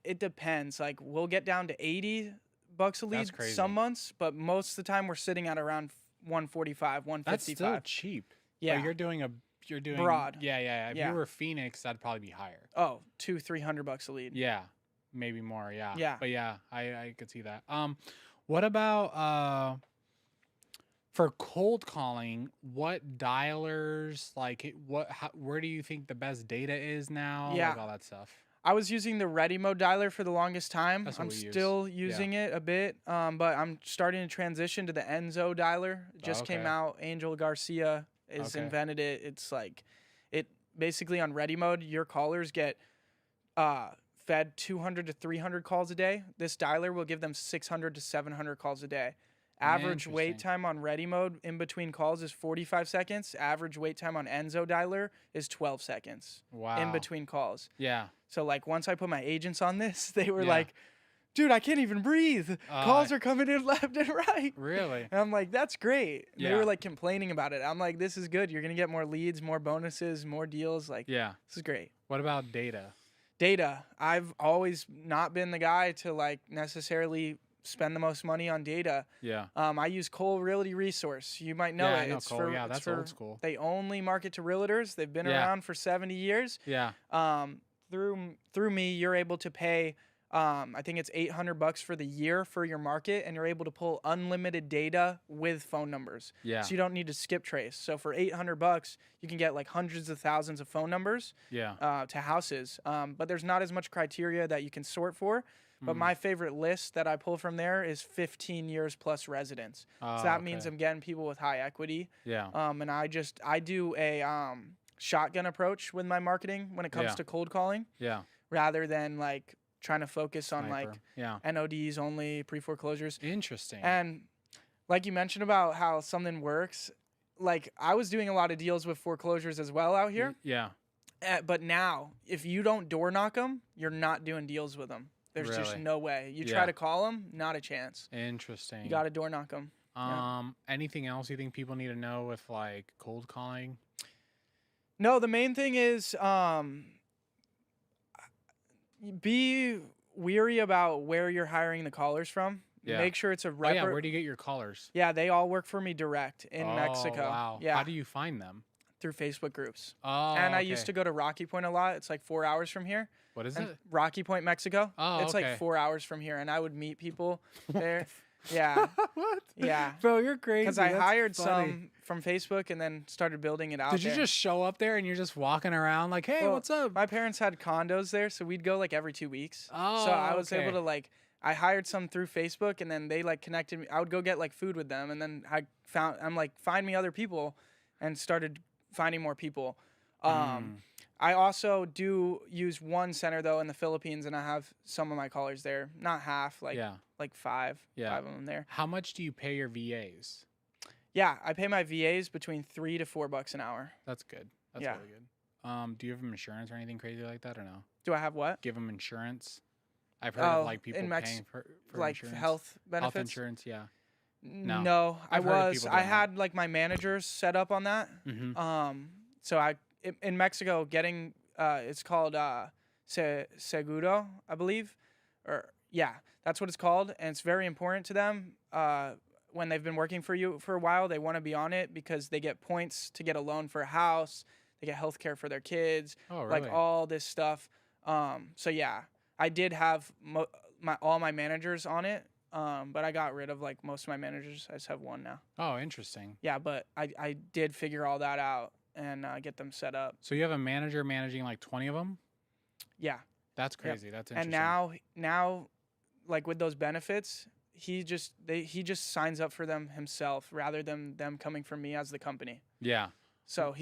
it depends. Like we'll get down to $80 a lead some months, but most of the time we're sitting at around $145, $155. That's still cheap. Yeah. But you're doing broad. Yeah. If you were Phoenix, that'd probably be higher. Oh, $200-$300 a lead. Yeah. Maybe more. Yeah. Yeah. But yeah, I could see that. What about for cold calling, what dialers, like where do you think the best data is now? Yeah. Like all that stuff. I was using the ready mode dialer for the longest time. That's what I'm we use. still using it a bit, but I'm starting to transition to the Enzo dialer. It just came Okay. out. Angel Garcia has Okay. invented it. It's like, it basically on ready mode, your callers get fed 200 to 300 calls a day. This dialer will give them 600 to 700 calls a day. Average wait Interesting. time on ready mode in between calls is 45 seconds. Average wait time on Enzo dialer is 12 seconds Wow. in between calls. Yeah. So like once I put my agents on this, they were Yeah. like, dude, I can't even breathe. Calls are coming in left and right. Really? And I'm like, that's great. And they Yeah. were like complaining about it. I'm like, this is good. You're going to get more leads, more bonuses, more deals. Like, Yeah. this is great. What about data? Data. I've always not been the guy to like necessarily spend the most money on data. Yeah. I use Cole Realty Resource. You might know Yeah, it. I know It's Cole. for, Yeah, it's that's for- old school. They only market to realtors. They've been Yeah. around for 70 years. Yeah. Through me, you're able to pay, I think it's $800 for the year for your market, and you're able to pull unlimited data with phone numbers. Yeah. So you don't need to skip trace. So for $800, you can get like hundreds of thousands of phone numbers Yeah. to houses. But there's not as much criteria that you can sort for. But Mm. my favorite list that I pull from there is 15 years plus residence. Oh, So that means okay. I'm getting people with high equity. Yeah. And I do a shotgun approach with my marketing when it comes Yeah. to cold calling, Yeah. rather than like trying to focus on like Sniper. Yeah. NODs only, pre-foreclosures. Interesting. And like you mentioned about how something works, like I was doing a lot of deals with foreclosures as well out here. Yeah. But now, if you don't door knock them, you're not doing deals with them. There's just Really? no way. You Yeah. try to call them, not a chance. Interesting. You got to door knock them. Anything else you think people need to know with like cold calling? No, the main thing is be weary about where you're hiring the callers from. Yeah. Make sure it's a Oh rep. yeah. Where do you get your callers? Yeah, they all work for me direct in Oh, Mexico. Wow. Yeah, How do you find them? through Facebook groups. Oh. And I okay. used to go to Rocky Point a lot. It's like 4 hours from here. What is And it? Rocky Point, Mexico. Oh, It's okay. like 4 hours from here, and I would meet people there. Yeah, What? yeah. Bro, you're crazy. Because I That's hired funny. some from Facebook and then started building it out. Did you there. just show up there and you're just walking around like, hey, Well, what's up? My parents had condos there, so we'd go like every 2 weeks. Oh, So I was okay. able to like, I hired some through Facebook, and then they like connected me. I would go get like food with them, and then I'm like, find me other people, and started finding more people. I also do use one center though in the Philippines, and I have some of my callers there. Not half, like Yeah. like five Yeah. of them there. How much do you pay your VAs? Yeah, I pay my VAs between $3 to $4 an hour. That's good. That's Yeah. really good. Do you have them insurance or anything crazy like that or no? Do I have what? Give them insurance? I've heard of like people in paying for like insurance. health benefits? Health insurance, yeah. No, I've heard of people I doing that. had like my managers set up on that. Mm-hmm. So in Mexico, getting it's called seguro, I believe, or yeah, that's what it's called, and it's very important to them. When they've been working for you for a while, they want to be on it because they get points to get a loan for a house. They get health care for their kids, Oh, really? like all this stuff. So yeah, I did have all my managers on it, but I got rid of like most of my managers. I just have one now. Oh, interesting. Yeah, but I did figure all that out and get them set up. So you have a manager managing like 20 of them? Yeah, That's crazy. That's interesting. and now, like with those benefits, he just signs up for them himself rather than them coming from me as the company. Yeah. So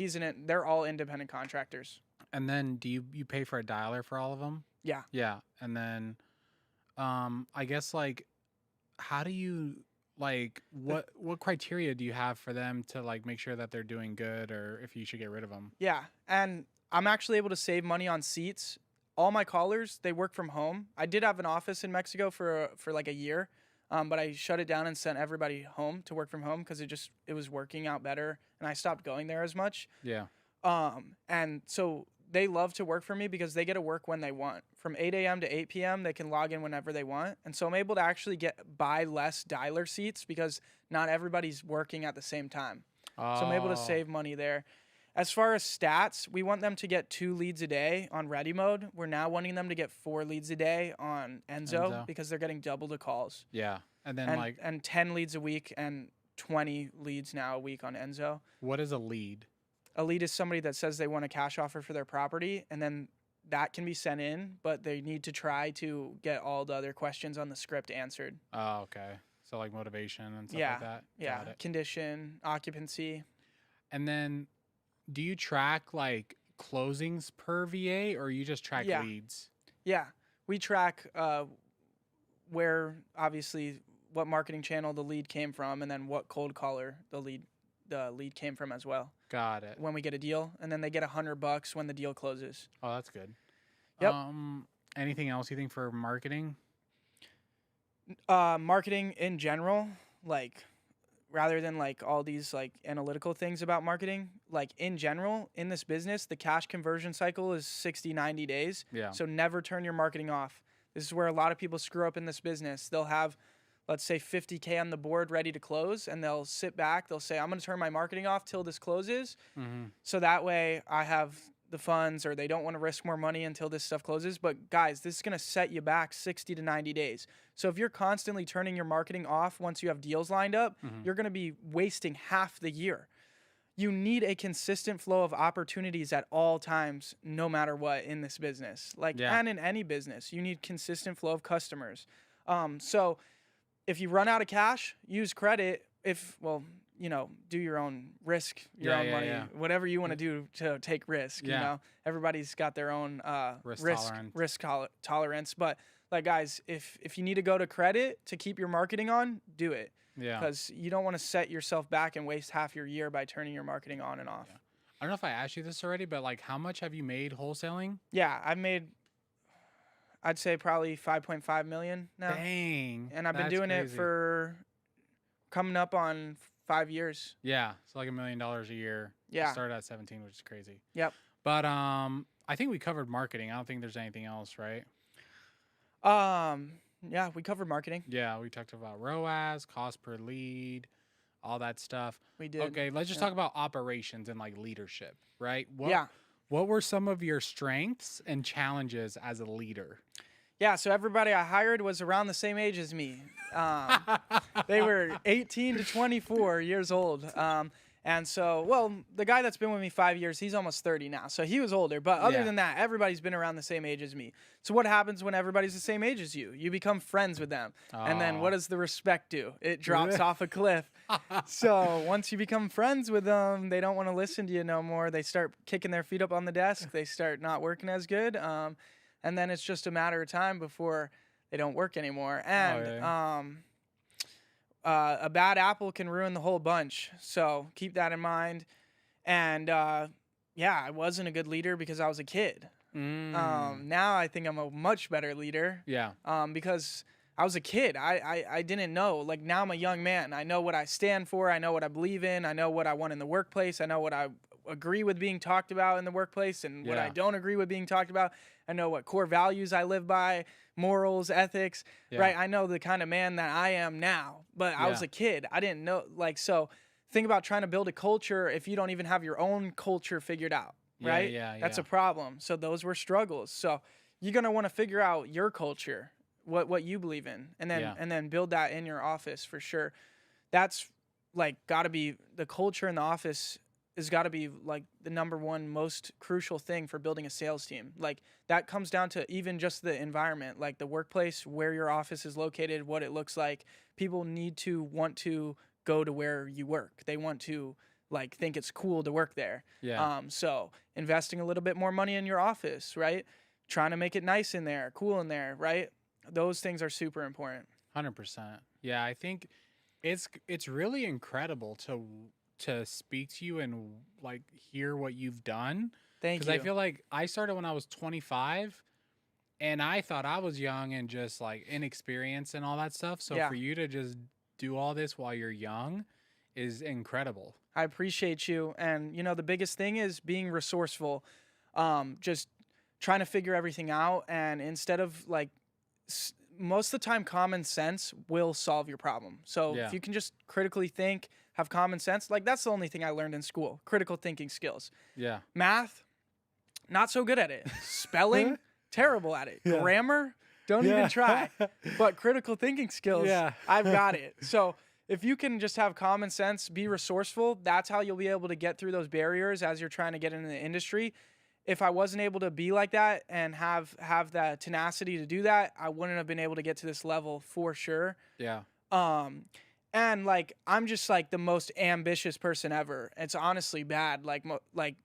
they're all independent contractors. And then do you pay for a dialer for all of them? Yeah. Yeah. And then I guess like how do you like what criteria do you have for them to like make sure that they're doing good or if you should get rid of them? Yeah, and I'm actually able to save money on seats. All my callers, they work from home. I did have an office in Mexico for like a year, but I shut it down and sent everybody home to work from home because it was working out better, and I stopped going there as much. Yeah. And so they love to work for me because they get to work when they want. From 8 a.m. to 8 p.m., they can log in whenever they want. And so I'm able to actually buy less dialer seats because not everybody's working at the same time. So I'm able to Oh. save money there. As far as stats, we want them to get 2 leads a day on ready mode. We're now wanting them to get 4 leads a day on Enzo. Because they're getting double the calls. Yeah. And then And 10 leads a week and 20 leads now a week on Enzo. what is a lead? A lead is somebody that says they want a cash offer for their property, and then that can be sent in, but they need to try to get all the other questions on the script answered. Oh, okay. So like motivation and stuff Yeah. like that. Yeah. Got it. Condition, occupancy. And then do you track like closings per VA or you just track Yeah. leads? Yeah. We track where, obviously, what marketing channel the lead came from, and then what cold caller the lead came from as well. Got it. When we get a deal, and then they get $100 when the deal closes. Oh, that's good. Yep. Anything else you think for marketing? Marketing in general, like, rather than like all these like analytical things about marketing, like in general, in this business, the cash conversion cycle is 60, 90 days. Yeah. So never turn your marketing off. This is where a lot of people screw up in this business. They'll have, let's say, 50K on the board ready to close, and they'll sit back. They'll say, I'm going to turn my marketing off till this closes. Mm-hmm. So that way I have the funds, or they don't want to risk more money until this stuff closes. But guys, this is going to set you back 60 to 90 days. So if you're constantly turning your marketing off once you have deals lined up, you're going to be wasting half the year. You need a consistent flow of opportunities at all times, no matter what, in this business. And in any business, you need consistent flow of customers. So if you run out of cash, use credit. Do your own risk, your own money, whatever you want to do to take risk. You know, everybody's got their own risk tolerance. But like, guys, if you need to go to credit to keep your marketing on, do it. Yeah. Because you don't want to set yourself back and waste half your year by turning your marketing on and off. Yeah. I don't know if I asked you this already, but like, how much have you made wholesaling? Yeah, I'd say probably 5.5 million now. Dang. And I've been doing it for coming up on 5 years. Yeah. So like $1 million a year. Yeah. Started at 17, which is crazy. Yep. But I think we covered marketing. I don't think there's anything else, right? Yeah, we covered marketing. Yeah, we talked about ROAS, cost per lead, all that stuff. We did. Okay, let's just talk about operations and like leadership, right? Yeah. What were some of your strengths and challenges as a leader? Yeah, so everybody I hired was around the same age as me. They were 18 to 24 years old. And so, the guy that's been with me 5 years, he's almost 30 now. So he was older. But other than that, everybody's been around the same age as me. So what happens when everybody's the same age as you? You become friends with them. And then what does the respect do? It drops off a cliff. So once you become friends with them, they don't want to listen to you no more. They start kicking their feet up on the desk. They start not working as good. And then it's just a matter of time before they don't work anymore. And a bad apple can ruin the whole bunch. So keep that in mind. And I wasn't a good leader because I was a kid. Now I think I'm a much better leader. Yeah. Because I was a kid. I didn't know. Like, now I'm a young man. I know what I stand for. I know what I believe in. I know what I want in the workplace. I know what I agree with being talked about in the workplace and what I don't agree with being talked about. I know what core values I live by, morals, ethics, right? I know the kind of man that I am now, but I was a kid. I didn't know, so think about trying to build a culture if you don't even have your own culture figured out, right? That's a problem. So those were struggles. So you're going to want to figure out your culture, what you believe in, and then build that in your office for sure. That's like got to be the culture in the office has got to be like the number one most crucial thing for building a sales team. Like, that comes down to even just the environment, like the workplace, where your office is located, what it looks like. People need to want to go to where you work. They want to like think it's cool to work there. Yeah. So investing a little bit more money in your office, right? Trying to make it nice in there, cool in there, right? Those things are super important. 100%. Yeah, I think it's really incredible to speak to you and like hear what you've done. Thank you. Because I feel like I started when I was 25 and I thought I was young and just like inexperienced and all that stuff. So for you to just do all this while you're young is incredible. I appreciate you. And the biggest thing is being resourceful. Just trying to figure everything out. And instead of like, most of the time, common sense will solve your problem. So if you can just critically think, have common sense, like that's the only thing I learned in school, critical thinking skills. Yeah. Math, not so good at it. Spelling, terrible at it. Grammar, don't even try. But critical thinking skills, I've got it. So if you can just have common sense, be resourceful, that's how you'll be able to get through those barriers as you're trying to get into the industry. if I wasn't able to be like that and have that tenacity to do that, I wouldn't have been able to get to this level for sure. Yeah. Um, and like I'm just like the most ambitious person ever. It's honestly bad. Like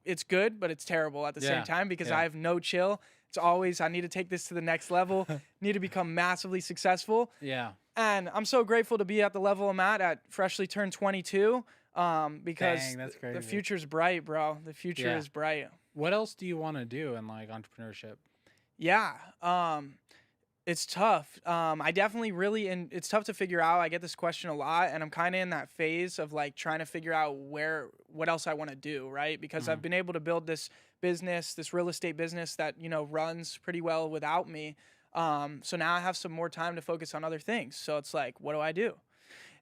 it's good, but it's terrible at the same Yeah. time because I Yeah. have no chill. It's always I need to take this to the next level. Need to become massively successful. Yeah. And I'm so grateful to be at the level I'm at freshly turned 22. Because Dang, that's the crazy. future's bright, bro. The future Yeah. is bright. What else do you want to do in like entrepreneurship? Yeah. It's tough. I definitely really, and it's tough to figure out. I get this question a lot, and I'm kind of in that phase of like trying to figure out what else I want to do, right? Because I've Mhm. been able to build this business, this real estate business that, runs pretty well without me. So now I have some more time to focus on other things. So it's like, what do I do?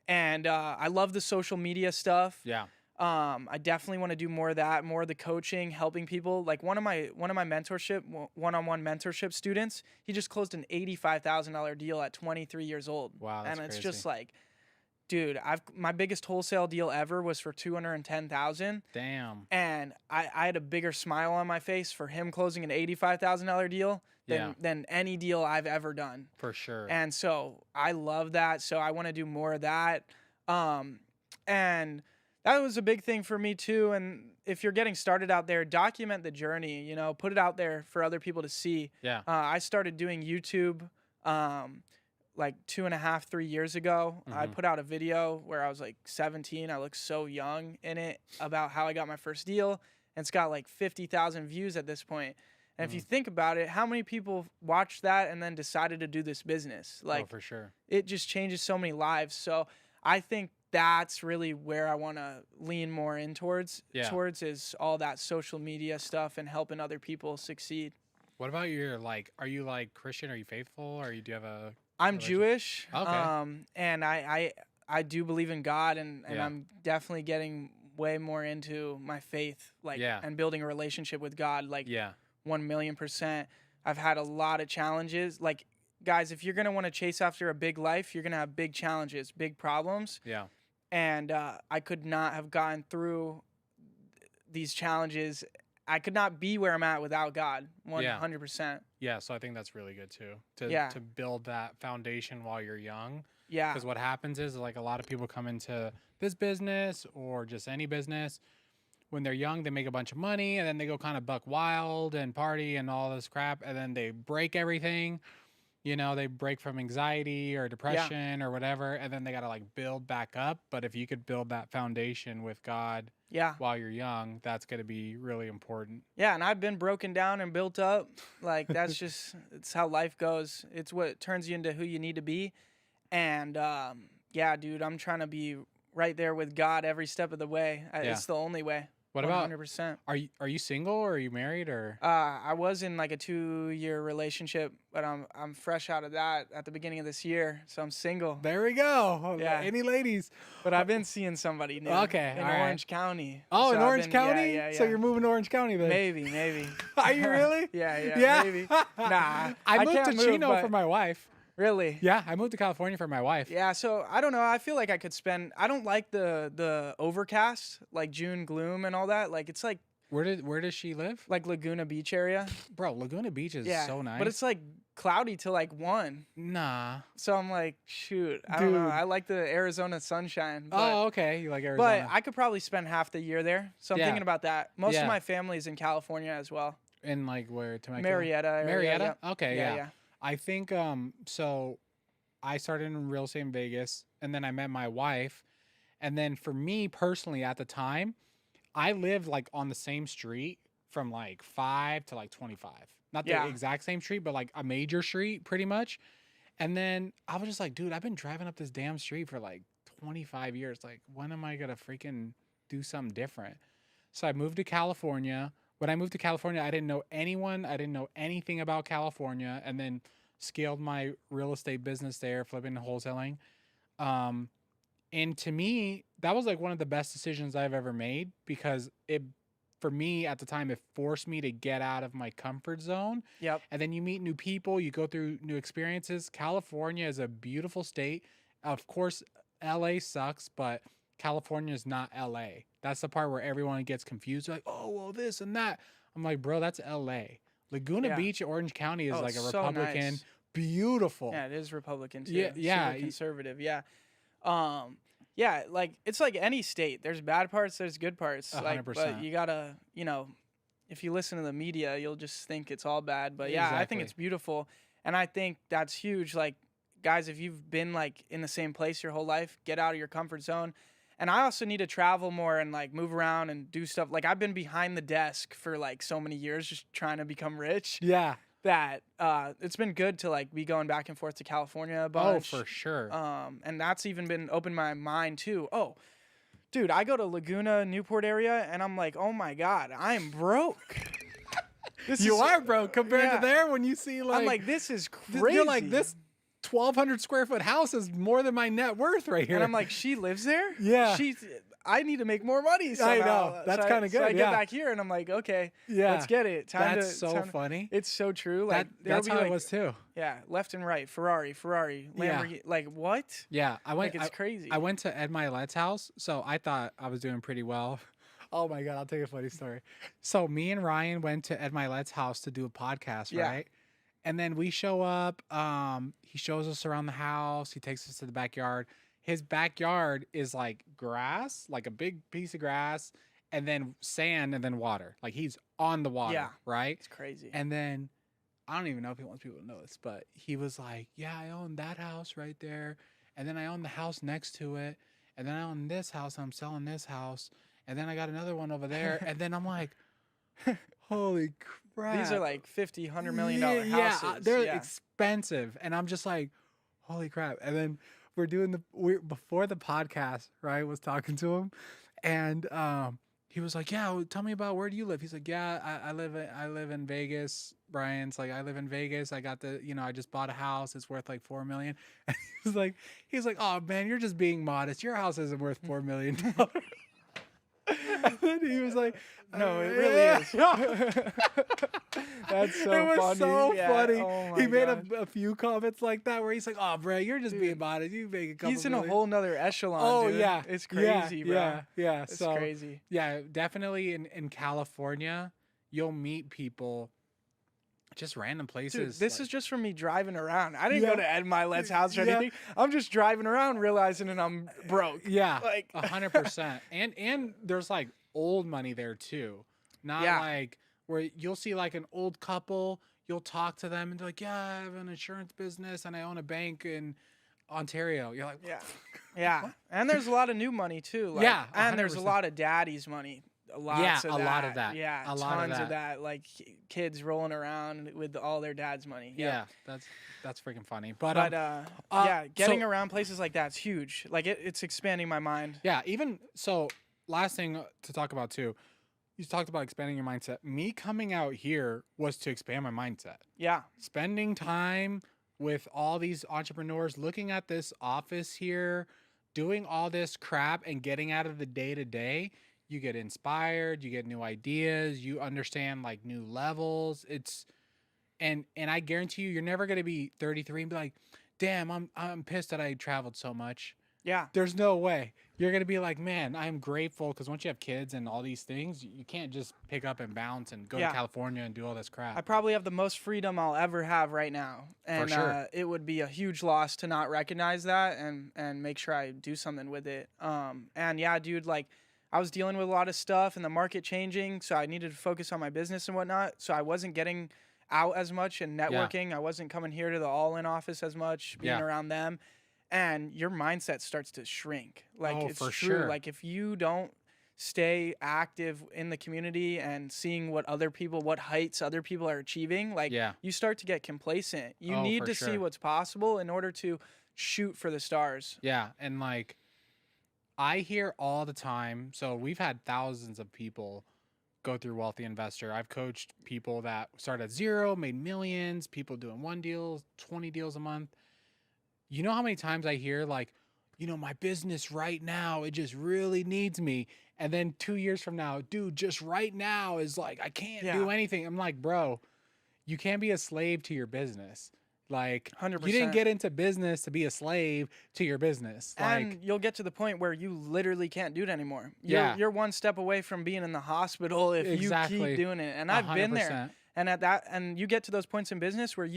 And I love the social media stuff. Yeah. I definitely want to do more of that, more of the coaching, helping people. Like one of my one-on-one mentorship students, he just closed an $85,000 deal at 23 years old. Wow, that's And it's crazy. just like, dude, my biggest wholesale deal ever was for 210,000, Damn. and I had a bigger smile on my face for him closing an $85,000 deal Yeah. than any deal I've ever done. For sure. And so I love that. So I want to do more of that. And that was a big thing for me too. And if you're getting started out there, document the journey, put it out there for other people to see. Yeah. I started doing YouTube like 2.5, 3 years ago. I Mhm. put out a video where I was like 17. I looked so young in it about how I got my first deal. And it's got like 50,000 views at this point. And if you think about it, how many people watched that and then decided to do this business? Oh, Like for sure. it just changes so many lives. So I think that's really where I want to lean more in towards Yeah. is all that social media stuff and helping other people succeed. What about your like? Are you like Christian? Are you faithful? Or do you have a? I'm religion? Jewish. Okay. And I do believe in God, and Yeah. I'm definitely getting way more into my faith, like Yeah. and building a relationship with God, like Yeah. 1,000,000%. I've had a lot of challenges. Like, guys, if you're gonna want to chase after a big life, you're gonna have big challenges, big problems. Yeah. And I could not have gone through these challenges. I could not be where I'm at without God, 100%. Yeah. So I think that's really good too. To Yeah. to build that foundation while you're young. Yeah, Because what happens is like a lot of people come into this business or just any business when they're young, they make a bunch of money and then they go kind of buck wild and party and all this crap. And then they break everything. They break from anxiety or depression or whatever. And then they got to like build back up. But if you could build that foundation with God yeah, while you're young, that's going to be really important. yeah. And I've been broken down and built up. Like that's just it's how life goes. It's what turns you into who you need to be. And yeah, dude, I'm trying to be right there with God every step of the way. Yeah. It's the only way. What about, 100%. are you single or are you married or? I was in like a 2-year relationship, but I'm fresh out of that at the beginning of this year, so I'm single. There we go. Yeah. Any ladies? But I've been seeing somebody new. Okay, in all right. Orange County. Oh, So in I've Orange been- County? Yeah, yeah, So yeah. you're moving to Orange County then? Maybe. Are you really? Yeah, maybe. Nah, I moved can't to move, Chino but- for my wife. Really? Yeah, I moved to California for my wife. Yeah, so I don't know. I feel like I could spend. I don't like the overcast, like June gloom and all that. Like it's like Where does she live? Laguna Beach area. Bro, Laguna Beach is Yeah, so nice. but it's like cloudy till like 1. nah. So I'm like, shoot, I don't know. Dude. I like the Arizona sunshine. But, Oh, okay. You like Arizona. but I could probably spend half the year there. So I'm Yeah. thinking about that. Most Yeah. of my family is in California as well. In like where? Temecula? Marietta area. Marietta? Yep. Okay, Yeah, yeah. yeah. I think so I started in real estate in Vegas and then I met my wife. And then for me personally at the time, I lived like on the same street from like 5 to like 25. Not the Yeah. exact same street, but like a major street pretty much. And then I was just like, dude, I've been driving up this damn street for like 25 years. Like, when am I gonna freaking do something different? So I moved to California. When I moved to California, I didn't know anyone. I didn't know anything about California. And then scaled my real estate business there, flipping and wholesaling. And to me, that was like one of the best decisions I've ever made because for me at the time, it forced me to get out of my comfort zone. Yep. And then you meet new people, you go through new experiences. California is a beautiful state. Of course, LA sucks, but California is not LA. That's the part where everyone gets confused. They're like, oh, well, this and that. I'm like, bro, that's LA. Laguna Yeah. Beach, Orange County is Oh, like a so Republican, nice. beautiful. Yeah, it is Republican too. Yeah, yeah, Super conservative. Yeah. Yeah, like it's like any state. There's bad parts, there's good parts. Like, but 100%. you gotta, if you listen to the media, you'll just think it's all bad. But yeah, I think Exactly. it's beautiful, and I think that's huge. Like, guys, if you've been like in the same place your whole life, get out of your comfort zone. And I also need to travel more and like move around and do stuff. Like I've been behind the desk for like so many years, just trying to become rich. Yeah. That it's been good to like be going back and forth to California a Oh, bunch. for sure. And that's even been opened my mind too. Oh, dude, I go to Laguna, Newport area, and I'm like, oh my God, I'm broke. You are broke compared yeah. to there when you see like. I'm like, this is crazy. You're like, this 1,200 square foot house is more than my net worth right here. And I'm like, she lives there? Yeah. I need to make more money somehow. I know. That's kind of good. So I get back here and I'm like, okay, let's get it. That's so funny. It's so true. Like that's how it was too. Yeah, left and right, Ferrari, Lamborghini. Like what? Yeah, It's crazy. I went to Ed Milet's house, so I thought I was doing pretty well. Oh my God, I'll tell you a funny story. So me and Ryan went to Ed Milet's house to do a podcast, right? And then we show up. He shows us around the house. He takes us to the backyard. His backyard is like grass, like a big piece of grass, and then sand, and then water. Like he's on the water, right? It's crazy. And then I don't even know if he wants people to know this, but he was like, "Yeah, I own that house right there, and then I own the house next to it, and then I own this house. I'm selling this house, and then I got another one over there." And then I'm like, "Holy crap!" These are like $50, $100 million houses. Yeah, they're expensive, and I'm just like, "Holy crap!" And then before the podcast, right? Was talking to him, and he was like, "Yeah, well, tell me about where do you live?" He's like, "Yeah, I live in Vegas." Brian's like, "I live in Vegas. I got I just bought a house. It's worth like $4 million." And he's like, "Oh man, you're just being modest. Your house isn't worth $4 million." And then he was like, "No, it really is." That's so funny. It was so funny. Oh He made a few comments like that where he's like, "Oh, bro, you're just being modest. You make a couple He's in million." a whole nother echelon. Oh dude. yeah, It's crazy, bro. Yeah, It's so crazy. yeah, definitely in California, you'll meet people, just random places. Dude, this like, is just from me driving around. I didn't go to Ed Milet's house or anything. I'm just driving around realizing that I'm broke. Yeah, like 100%. And there's like old money there too, not like where you'll see like an old couple. You'll talk to them and they're like, "Yeah, I have an insurance business and I own a bank in Ontario." You're like, yeah. And there's a lot of new money too. Like, 100%. And there's a lot of daddy's money. A lot of that. Yeah, tons of that. Like kids rolling around with all their dad's money. Yeah, that's freaking funny. But getting around places like that's huge. Like it's expanding my mind. Yeah, even so. Last thing to talk about too. You talked about expanding your mindset. Me coming out here was to expand my mindset. Yeah. Spending time with all these entrepreneurs, looking at this office here, doing all this crap and getting out of the day to day, you get inspired, you get new ideas, you understand like new levels. And I guarantee you're never going to be 33 and be like, "Damn, I'm pissed that I traveled so much." Yeah. There's no way. You're going to be like, "Man, I'm grateful," because once you have kids and all these things, you can't just pick up and bounce and go to California and do all this crap. I probably have the most freedom I'll ever have right now. And For sure. It would be a huge loss to not recognize that and make sure I do something with it. And yeah, dude, like I was dealing with a lot of stuff and the market changing, so I needed to focus on my business and whatnot. So I wasn't getting out as much and networking. I wasn't coming here to the All-In office as much, being around them. And your mindset starts to shrink. Like it's for true. sure. Like if you don't stay active in the community and seeing what heights other people are achieving, like you start to get complacent. You need to see what's possible in order to shoot for the stars. Yeah. And like I hear all the time. So we've had thousands of people go through Wealthy Investor. I've coached people that started at zero, made millions, people doing 1 deal, 20 deals a month. You know how many times I hear like, "My business right now, it just really needs me." And then 2 years from now, "Dude, just right now is like, I can't do anything." I'm like, bro, you can't be a slave to your business. Like, you 100%. didn't get into business to be a slave to your business. And Like, you'll get to the point where you literally can't do it anymore. Yeah. You're one step away from being in the hospital if you Exactly. keep doing it. And I've been there. 100%. And you get to those points in business where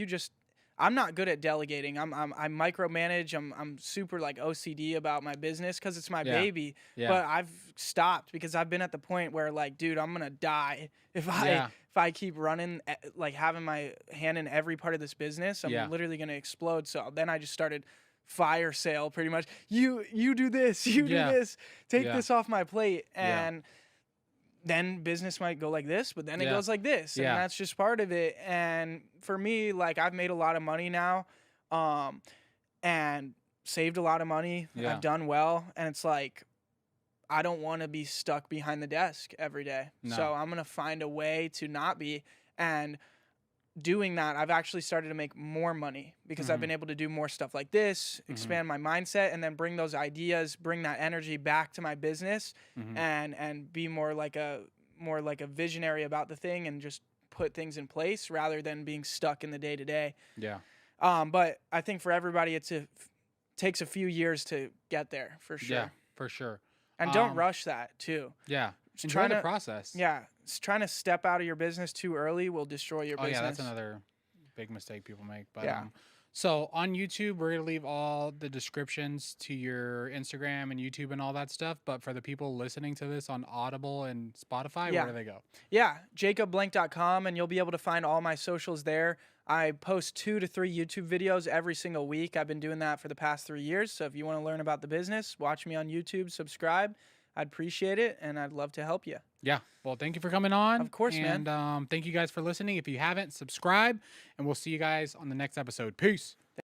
I'm not good at delegating. I micromanage. I'm super like OCD about my business because it's my Yeah. baby. Yeah. But I've stopped because I've been at the point where like, dude, I'm gonna die if Yeah. I keep running, like having my hand in every part of this business. I'm Yeah. literally gonna explode. So then I just started fire sale pretty much. You do this, you Yeah. do this, take Yeah. this off my plate, Yeah. and then business might go like this, but then it Yeah. goes like this, and Yeah. that's just part of it. And for me, like I've made a lot of money now, and saved a lot of money. Yeah. I've done well, and it's like I don't want to be stuck behind the desk every day. No. So I'm gonna find a way to not be. And doing that, I've actually started to make more money because I've been able to do more stuff like this, expand my mindset, and then bring those ideas, bring that energy back to my business, and be more like a visionary about the thing and just put things in place rather than being stuck in the day to day. Yeah. But I think for everybody, takes a few years to get there for sure. Yeah. For sure. And don't rush that too. Yeah. Just Enjoy trying the to- process. Yeah, trying to step out of your business too early will destroy your Oh business. yeah, that's another big mistake people make. But Yeah. So on YouTube, we're gonna leave all the descriptions to your Instagram and YouTube and all that stuff. But for the people listening to this on Audible and Spotify, Yeah. where do they go? Yeah, jacobblank.com, and you'll be able to find all my socials there. I post 2 to 3 YouTube videos every single week. I've been doing that for the past 3 years. So if you want to learn about the business, watch me on YouTube, subscribe. I'd appreciate it, and I'd love to help you. Yeah. Well, thank you for coming on. Of course, man. And thank you guys for listening. If you haven't, subscribe, and we'll see you guys on the next episode. Peace.